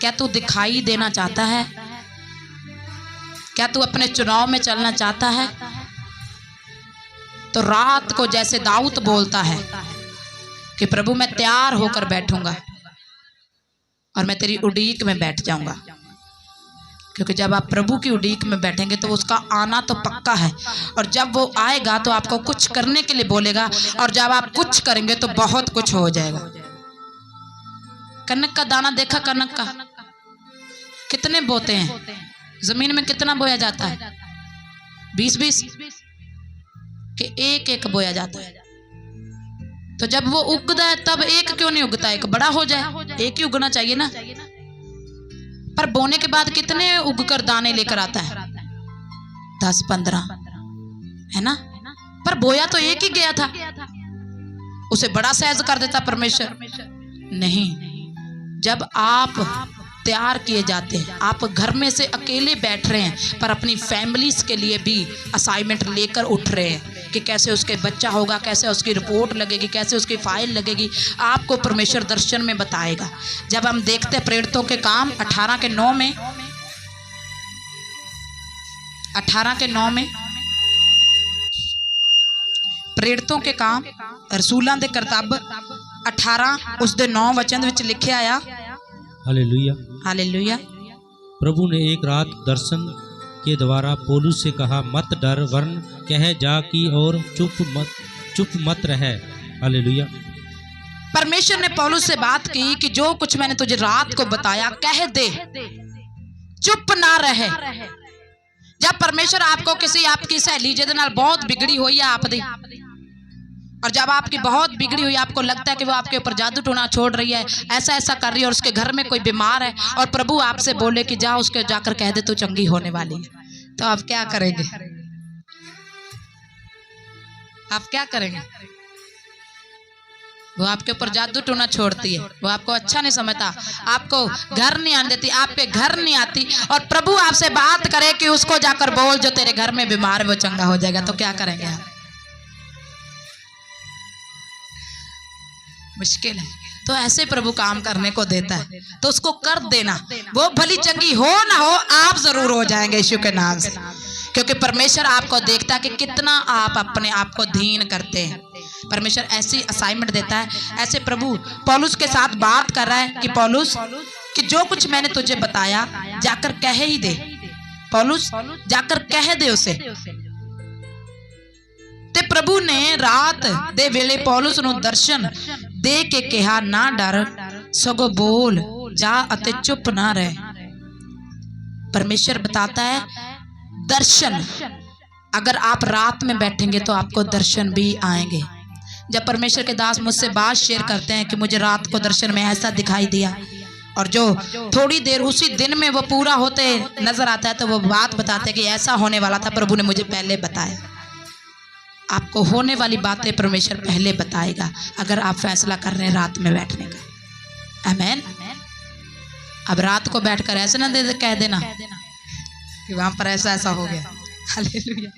क्या तू दिखाई देना चाहता है? क्या तू अपने चुनाव में चलना चाहता है? तो रात को जैसे दाऊद बोलता है कि प्रभु मैं तैयार होकर बैठूंगा और मैं तेरी उड़ीक में बैठ जाऊंगा, क्योंकि जब आप प्रभु की उड़ीक में बैठेंगे तो उसका आना तो पक्का है। और जब वो आएगा तो आपको कुछ करने के लिए बोलेगा, और जब आप कुछ करेंगे तो बहुत कुछ हो जाएगा। कनक का दाना देखा? कनक का कितने बोते हैं? जमीन में कितना बोया जाता है? 20-20 के एक बोया जाता है। तो जब वो उगता है तब एक क्यों नहीं उगता? एक बड़ा हो जाए, एक ही उगना चाहिए ना। पर बोने के बाद कितने उगकर दाने लेकर आता है? 10-15 है ना। पर बोया तो एक ही गया था, उसे बड़ा सहज कर देता परमेश्वर। नहीं, जब आप तैयार किए जाते हैं, आप घर में से अकेले बैठ रहे हैं पर अपनी फैमिलीज के लिए भी असाइनमेंट लेकर उठ रहे हैं कि कैसे उसके बच्चा होगा, कैसे उसकी रिपोर्ट लगेगी, कैसे उसकी फाइल लगेगी, आपको परमेश्वर दर्शन में बताएगा। जब हम देखते हैं प्रेरितों के काम 18:9 में, 18:9 में प्रेरितों के काम रसूलां दे करतब 18 उस दे 9 वचन विच लिखिया आया। Hallelujah, hallelujah. प्रभु ने एक रात दर्शन के द्वारा पौलुस से कहा, मत डर, वरन कह जा कि और चुप मत रहे। हालेलुया। परमेश्वर ने पौलुस से बात की कि जो कुछ मैंने तुझे रात को बताया कह दे, चुप ना रहे। जब परमेश्वर आपको किसी आपकी सहेली जिहदे नाल बहुत बिगड़ी हुई है आप दी, और जब आपकी बहुत बिगड़ी हुई, आपको लगता है कि वो आपके ऊपर जादू टोना छोड़ रही है, ऐसा ऐसा कर रही है, और उसके घर में कोई बीमार है, और प्रभु आपसे बोले कि जा उसके जाकर कह दे तू चंगी होने वाली है, तो आप क्या करेंगे? आप क्या करेंगे? वो आपके ऊपर जादू टोना छोड़ती है, वो आपको अच्छा नहीं समझता, आपको घर नहीं आने देती, आपके घर नहीं आती, और प्रभु आपसे बात करे कि उसको जाकर बोल जो तेरे घर में बीमार है वो चंगा हो जाएगा, तो क्या करेंगे आप? मुश्किल है। तो ऐसे प्रभु काम करने को देता है तो उसको कर देना, वो भली चंगी हो ना हो आप जरूर हो जाएंगे यीशु के नाम से, क्योंकि परमेश्वर आपको देखता है कि कितना आप अपने आप को धीन करते हैं। परमेश्वर ऐसी असाइनमेंट देता है। ऐसे प्रभु पौलुस के साथ बात कर रहा है कि पौलुस कि जो कुछ मैंने तुझे बताया जाकर कह ही दे। पौलुस जाकर कह दे उसे। ते प्रभु ने रात दे वेले पौलुस नूं दर्शन दे के कहा, ना डर, सगो बोल जा अते चुप ना रह। परमेश्वर बताता है दर्शन, अगर आप रात में बैठेंगे तो आपको दर्शन भी आएंगे। जब परमेश्वर के दास मुझसे बात शेयर करते हैं कि मुझे रात को दर्शन में ऐसा दिखाई दिया, और जो थोड़ी देर उसी दिन में वो पूरा होते नजर आता है, तो वो बात बताते हैं कि ऐसा होने वाला था, प्रभु ने मुझे पहले बताया। आपको होने वाली बातें परमेश्वर पहले बताएगा अगर आप फैसला कर रहे हैं रात में बैठने का। आमीन। अब रात को बैठकर ऐसे ना कह देना कि वहां पर ऐसा ऐसा हो गया। हालेलुया।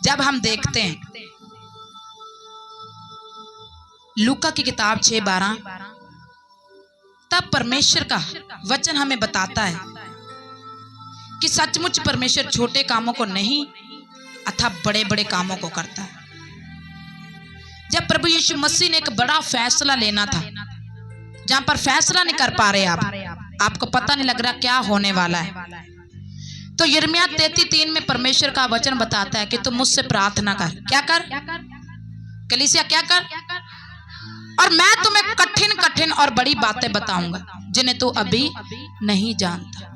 जब हम देखते हैं लूका की किताब 6:12, तब परमेश्वर का वचन हमें बताता है कि सचमुच परमेश्वर छोटे कामों को नहीं अथवा बड़े बड़े कामों को करता है। जब प्रभु यीशु मसीह ने एक बड़ा फैसला लेना था, जहां पर फैसला नहीं कर पा रहे आपको पता नहीं लग रहा क्या होने वाला है, तो यिर्मयाह 33:3 में परमेश्वर का वचन बताता है कि तुम मुझसे प्रार्थना कर। क्या कर? कलीसिया क्या कर? और मैं तुम्हें कठिन कठिन और बड़ी बातें बताऊंगा जिन्हें तू अभी नहीं जानता।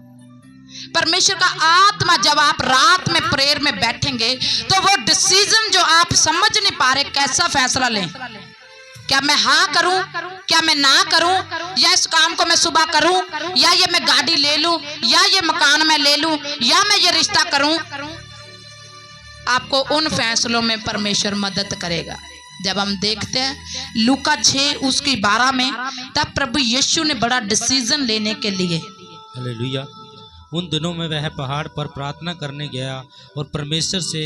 परमेश्वर का आत्मा जब आप रात में प्रेयर में बैठेंगे तो वो डिसीजन जो आप समझ नहीं पा रहे, कैसा फैसला लें, क्या मैं हाँ करूं, क्या मैं ना करूं, या इस काम को मैं सुबह करूं, या ये मैं गाड़ी ले लूं, या ये मकान मैं ले लूं, या मैं ये रिश्ता करूं, आपको उन फैसलों में परमेश्वर मदद करेगा। जब हम देखते हैं लूका 6 उसकी 12 में, तब प्रभु यीशु ने बड़ा डिसीजन लेने के लिए, हालेलुया, उन दिनों में वह पहाड़ पर प्रार्थना करने गया और परमेश्वर से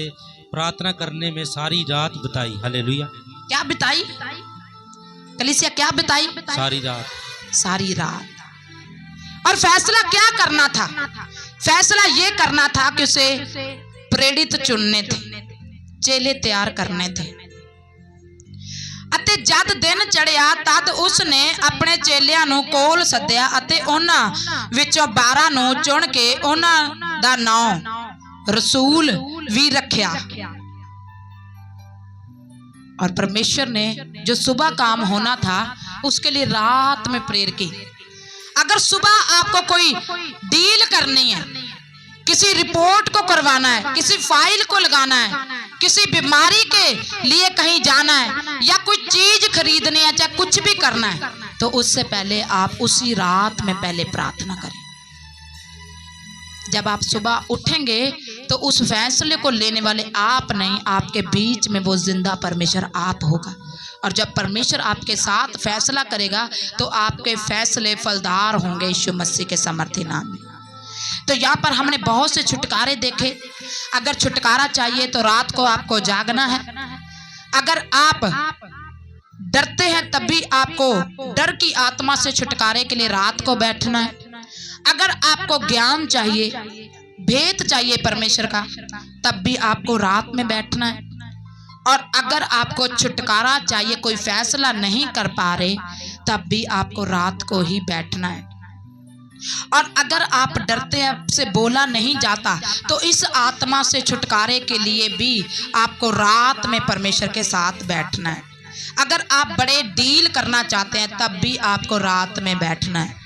प्रार्थना करने में सारी रात बिताई। हालेलुया। क्या बिताई? कलीसिया क्या बिताई? सारी रात। सारी रात। और फैसला क्या करना था? फैसला ये करना था कि उसे प्रेरित चुनने थे, चेले तैयार करने थे। ਅਤੇ ਜਦ ਦਿਨ ਚੜਿਆ ਤਦ ਉਸਨੇ ਆਪਣੇ ਚੇਲਿਆਂ ਨੂੰ ਕੋਲ ਸੱਦਿਆ ਅਤੇ ਉਹਨਾਂ ਵਿੱਚੋਂ 12 ਨੂੰ ਚੁਣ ਕੇ ਉਹਨਾਂ ਦਾ ਨਾਮ रसूल भी रखा। और परमेश्वर ने जो सुबह काम होना था उसके लिए रात में प्रेयर की। अगर सुबह आपको कोई डील करनी है, किसी रिपोर्ट को करवाना है, किसी फाइल को लगाना है, किसी बीमारी के लिए कहीं जाना है, या कोई चीज खरीदनी है, चाहे कुछ भी करना है, तो उससे पहले आप उसी रात में पहले प्रार्थना करें। जब आप सुबह उठेंगे तो उस फैसले को लेने वाले आप नहीं, आपके बीच में वो जिंदा परमेश्वर आप होगा। और जब परमेश्वर आपके साथ फैसला करेगा तो आपके फैसले फलदार होंगे यीशु मसीह के समर्थी नाम में। तो यहाँ पर हमने बहुत से छुटकारे देखे। अगर छुटकारा चाहिए तो रात को आपको जागना है। अगर आप डरते हैं तब भी आपको डर की आत्मा से छुटकारे के लिए रात को बैठना है। अगर आपको ज्ञान चाहिए, भेद चाहिए परमेश्वर का, तब भी आपको रात में बैठना है। और अगर आपको छुटकारा चाहिए, कोई फैसला नहीं कर पा रहे, तब भी आपको रात को ही बैठना है। और अगर आप डरते हैं, आपसे बोला नहीं जाता, तो इस आत्मा से छुटकारे के लिए भी आपको रात में परमेश्वर के साथ बैठना है। अगर आप बड़े डील करना चाहते हैं तब भी आपको रात में बैठना है।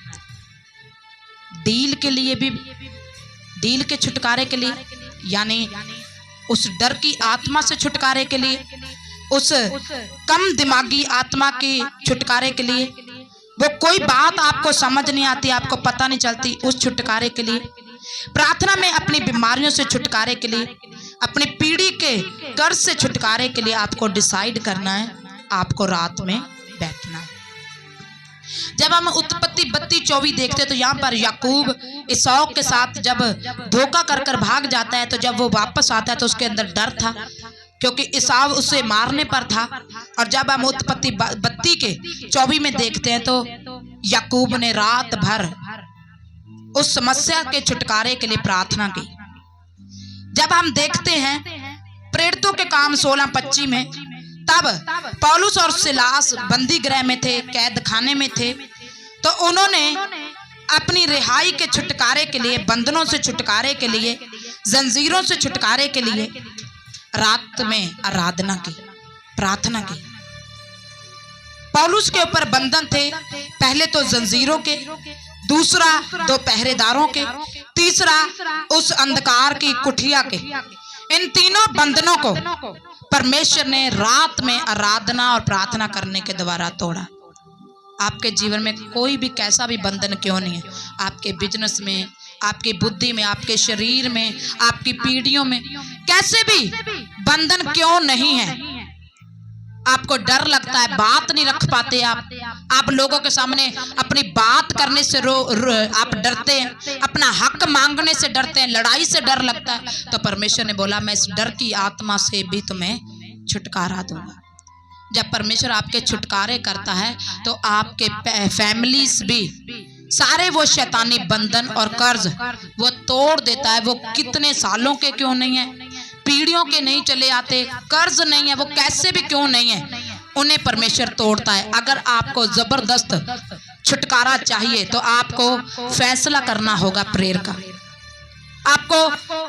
डील के लिए भी, डील के छुटकारे के लिए, यानी उस डर की आत्मा से छुटकारे के लिए, उस कम दिमागी आत्मा के छुटकारे के लिए, वो कोई बात आपको समझ नहीं आती, आपको पता नहीं चलती, उस छुटकारे के लिए, प्रार्थना में अपनी बीमारियों से छुटकारे के लिए, अपनी पीढ़ी के कर्ज से छुटकारे के लिए आपको डिसाइड करना है, आपको रात में बैठना है। जब हम उत्पत्ति 32:24 देखते हैं तो यहाँ पर याकूब इसहाक के साथ जब धोखा कर कर भाग जाता है, तो जब वो वापस आता है तो उसके अंदर डर था, क्योंकि इसहाक उसे मारने पर था। और जब हम उत्पत्ति 32:24 में देखते हैं तो याकूब ने रात भर उस समस्या के छुटकारे के लिए प्रार्थना की। जब हम देखते हैं प्रेरितों के काम 16:25 में, तब पौलुस और सिलास बंदी गृह में थे, कैद खाने में थे, तो उन्होंने अपनी रिहाई के छुटकारे के लिए, बंधनों से छुटकारे के लिए, जंजीरों से छुटकारे के लिए रात में आराधना की, प्रार्थना की। पौलुस के ऊपर बंधन थे, पहले तो जंजीरों के, दूसरा 2 पहरेदारों के, तीसरा उस अंधकार की कुटिया के। इन तीनों बंधनों को परमेश्वर ने रात में आराधना और प्रार्थना करने के द्वारा तोड़ा। आपके जीवन में कोई भी कैसा भी बंधन क्यों नहीं है, आपके बिजनेस में, आपकी बुद्धि में, आपके शरीर में, आपकी पीढ़ियों में कैसे भी बंधन क्यों नहीं है, आपको डर लगता है, बात नहीं रख पाते, आप लोगों के सामने अपनी बात करने से आप डरते हैं, अपना हक मांगने से डरते हैं, लड़ाई से डर लगता है, तो परमेश्वर ने बोला मैं इस डर की आत्मा से भी तुम्हें छुटकारा दूंगा। जब परमेश्वर आपके छुटकारे करता है तो आपके फैमिलीज भी सारे वो शैतानी बंधन और कर्ज वो तोड़ देता है, वो कितने सालों के क्यों नहीं है, पीढ़ियों के नहीं चले आते, कर्ज नहीं है, वो कैसे भी क्यों नहीं है, उन्हें परमेश्वर तोड़ता है। अगर आपको जबरदस्त छुटकारा चाहिए तो आपको फैसला करना होगा प्रेयर का। आपको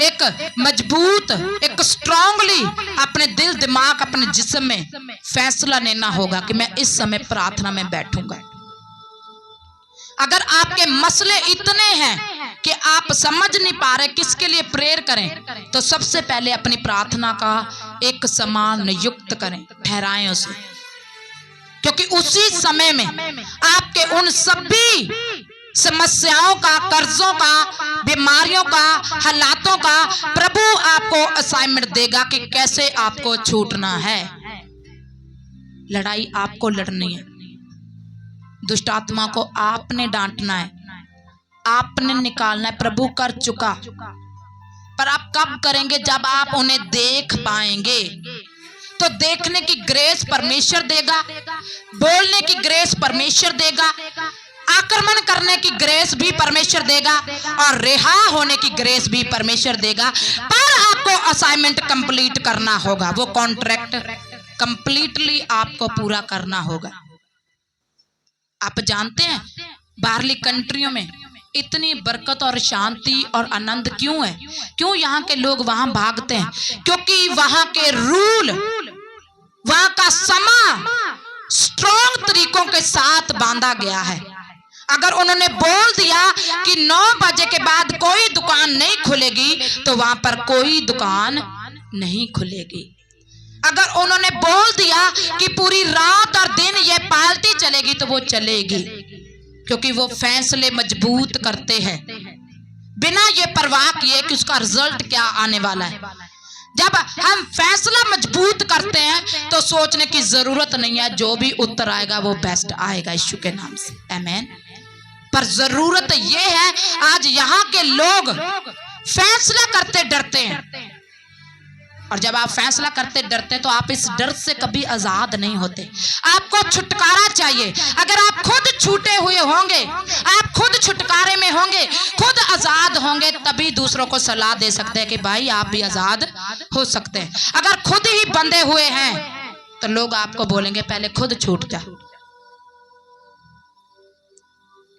एक मजबूत, एक स्ट्रांगली अपने दिल, दिमाग, अपने जिस्म में फैसला लेना होगा कि मैं इस समय प्रार्थना में बैठूंगा। अगर आपके मसले इतने हैं कि आप समझ नहीं पा रहे किसके लिए प्रेयर करें, तो सबसे पहले अपनी प्रार्थना का एक समय नियुक्त करें, ठहराएं उसे, क्योंकि उसी समय में आपके उन सभी समस्याओं का, कर्जों का, बीमारियों का, हालातों का प्रभु आपको असाइनमेंट देगा कि कैसे आपको छूटना है। लड़ाई आपको लड़नी है, दुष्ट आत्मा को आपने डांटना है, आपने निकालना है। प्रभु कर चुका, पर आप कब करेंगे? जब आप उन्हें देख पाएंगे। तो देखने की ग्रेस परमेश्वर देगा, बोलने की ग्रेस परमेश्वर देगा, आक्रमण करने की ग्रेस भी परमेश्वर देगा, और रिहा होने की ग्रेस भी परमेश्वर देगा। पर आपको असाइनमेंट कंप्लीट करना होगा, वो कॉन्ट्रैक्ट कंप्लीटली आपको पूरा करना होगा। आप जानते हैं बाहरली कंट्रियों में इतनी बरकत और शांति और आनंद क्यों है? क्यों यहाँ के लोग वहां भागते हैं? क्योंकि वहां के रूल, वहां का समा स्ट्रॉन्ग तरीकों के साथ बांधा गया है। अगर उन्होंने बोल दिया कि 9 बजे के बाद कोई दुकान नहीं खुलेगी, तो वहां पर कोई दुकान नहीं खुलेगी। अगर उन्होंने बोल दिया कि पूरी रात और दिन ये पार्टी चलेगी, तो वो चलेगी, क्योंकि वो फैसले मजबूत करते हैं बिना ये परवाह किए कि उसका रिजल्ट क्या आने वाला है। जब हम फैसला मजबूत करते हैं तो सोचने की जरूरत नहीं है, जो भी उत्तर आएगा वो बेस्ट आएगा, यीशु के नाम से, आमीन। पर जरूरत ये है, आज यहाँ के लोग फैसला करते डरते हैं, और जब आप फैसला करते डरते तो आप इस डर से कभी आजाद नहीं होते। आपको छुटकारा चाहिए। अगर आप खुद छूटे हुए होंगे, आप खुद छुटकारे में होंगे, खुद आजाद होंगे, तभी दूसरों को सलाह दे सकते हैं कि भाई आप भी आजाद हो सकते हैं। अगर खुद ही बंधे हुए हैं तो लोग आपको बोलेंगे पहले खुद छूट जा।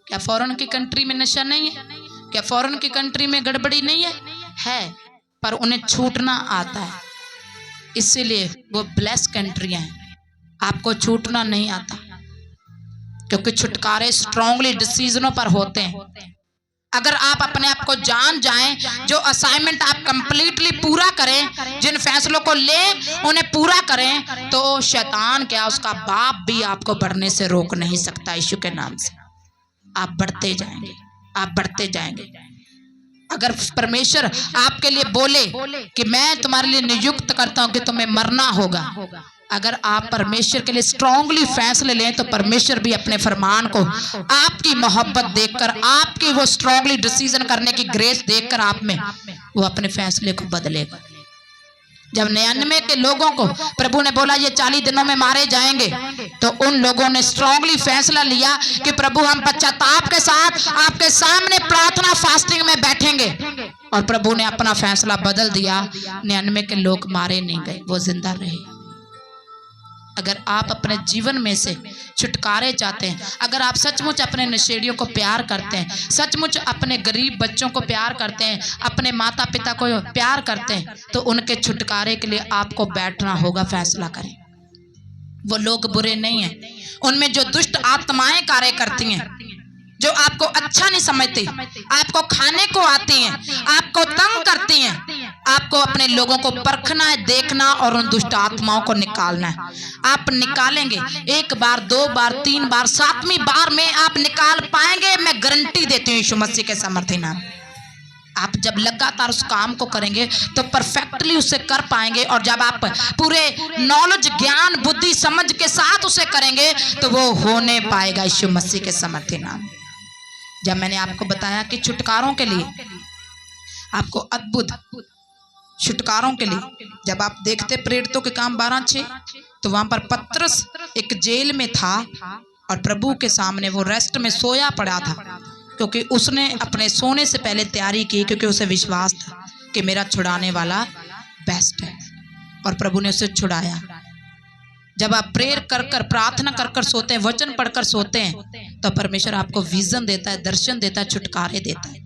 क्या फॉरेन की कंट्री में नशा नहीं है? क्या फॉरेन की कंट्री में गड़बड़ी नहीं है? है, पर उन्हें छूटना आता है, इसीलिए वो ब्लेस कंट्री हैं। आपको छूटना नहीं आता, क्योंकि छुटकारे स्ट्रांगली डिसीजनों पर होते हैं। अगर आप अपने आप को जान जाएं, जो असाइनमेंट आप कंप्लीटली पूरा करें, जिन फैसलों को लें उन्हें पूरा करें, तो शैतान क्या, उसका बाप भी आपको बढ़ने से रोक नहीं सकता। यीशु के नाम से आप बढ़ते जाएंगे, आप बढ़ते जाएंगे। अगर परमेश्वर आपके लिए बोले कि मैं तुम्हारे लिए नियुक्त करता हूं कि तुम्हें मरना होगा, अगर आप परमेश्वर के लिए स्ट्रांगली फैसले लें, तो परमेश्वर भी अपने फरमान को आपकी मोहब्बत देखकर, आपकी वो स्ट्रांगली डिसीजन करने की ग्रेस देखकर आप में वो अपने फैसले को बदलेगा। जब 99 के लोगों को प्रभु ने बोला ये 40 दिनों में मारे जाएंगे, तो उन लोगों ने स्ट्रांगली फैसला लिया कि प्रभु हम पश्चाताप के साथ आपके सामने प्रार्थना फास्टिंग में बैठेंगे, और प्रभु ने अपना फैसला बदल दिया। 99 के लोग मारे नहीं गए, वो जिंदा रहे। अगर आप अपने जीवन में से छुटकारे चाहते हैं, अगर आप सचमुच अपने नशेड़ियों को प्यार करते हैं, सचमुच अपने गरीब बच्चों को प्यार करते हैं, अपने माता पिता को प्यार करते हैं, तो उनके छुटकारे के लिए आपको बैठना होगा, फैसला करें। वो लोग बुरे नहीं हैं, उनमें जो दुष्ट आत्माएं कार्य करती हैं, जो आपको अच्छा नहीं समझती, आपको खाने को आती हैं, आपको तंग करती हैं, आपको अपने लोगों को परखना है, देखना और उन दुष्ट आत्माओं को निकालना है। आप निकालेंगे, 1 बार 2 बार 3 बार, 7वीं बार में आप निकाल पाएंगे, मैं गारंटी देती हूँ यीशु मसीह के सामर्थ्य नाम। आप जब लगातार उस काम को करेंगे तो परफेक्टली उसे कर पाएंगे, और जब आप पूरे नॉलेज, ज्ञान, बुद्धि, समझ के साथ उसे करेंगे तो वो होने पाएगा यीशु मसीह के सामर्थ्य नाम। जब मैंने आपको बताया कि छुटकारों के लिए, आपको अद्भुत छुटकारों के लिए, जब आप देखते प्रेरितों के काम 12:6, तो वहां पर पतरस एक जेल में था और प्रभु के सामने वो रेस्ट में सोया पड़ा था। क्योंकि उसने अपने सोने से पहले तैयारी की, क्योंकि उसे विश्वास था कि मेरा छुड़ाने वाला बेस्ट है, और प्रभु ने उसे छुड़ाया। जब आप प्रेयर कर कर, प्रार्थना कर कर सोते हैं, वचन पढ़कर सोते हैं, तो परमेश्वर आपको विजन देता है, दर्शन देता है, छुटकारे देता है।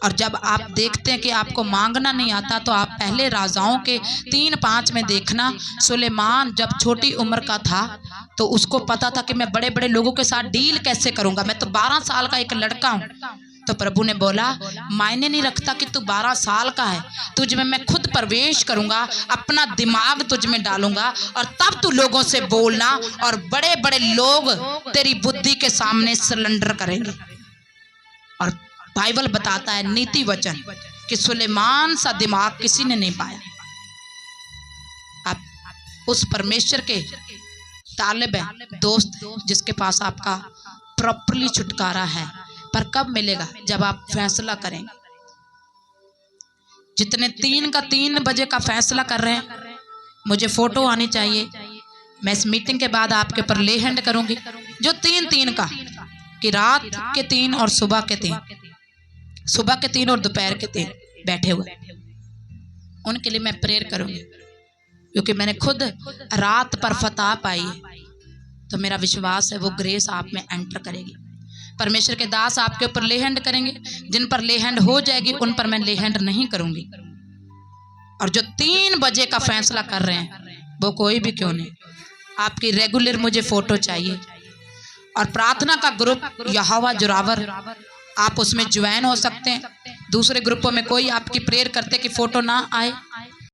और जब आप देखते हैं कि आपको मांगना नहीं आता, तो आप पहले राजाओं के 3:5 में देखना, सुलेमान जब छोटी उम्र का था तो उसको पता था कि मैं बड़े बड़े लोगों के साथ डील कैसे करूंगा, मैं तो 12 साल का एक लड़का हूं। तो प्रभु ने बोला, मायने नहीं रखता कि तू 12 साल का है, तुझ में मैं खुद प्रवेश करूंगा, अपना दिमाग तुझ में डालूंगा, और तब तू लोगों से बोलना, और बड़े बड़े लोग तेरी बुद्धि के सामने सरेंडर करेंगे। और बाइबल बताता है, नीति वचन, कि सुलेमान सा दिमाग किसी ने नहीं पाया। आप उस परमेश्वर के तालिब है, दोस्त, जिसके पास आपका प्रॉपरली छुटकारा है। पर कब मिलेगा? जब आप फैसला करेंगे। जितने 3 बजे का फैसला कर रहे हैं, मुझे फोटो आनी चाहिए, मैं इस मीटिंग के बाद आपके ऊपर ले हैंड करूंगी। जो 3 का, कि रात के 3 और सुबह के 3, सुबह के 3 और दोपहर के 3 बैठे हुए, उनके लिए मैं प्रेयर करूंगी, क्योंकि मैंने खुद रात पर फतह पाई है। तो मेरा विश्वास है वो ग्रेस आप में एंटर करेगी। परमेश्वर के दास आपके ऊपर ले हैंड करेंगे, जिन पर ले हैंड हो जाएगी उन पर मैं ले हैंड नहीं करूंगी। और जो 3 बजे का फैसला कर रहे हैं, वो कोई भी क्यों नहीं, आपकी रेगुलर मुझे फोटो चाहिए। और प्रार्थना का ग्रुप यहोवा जोरावर, आप उसमें ज्वाइन हो सकते हैं। दूसरे ग्रुपों में कोई आपकी प्रेयर करते कि फोटो ना आए,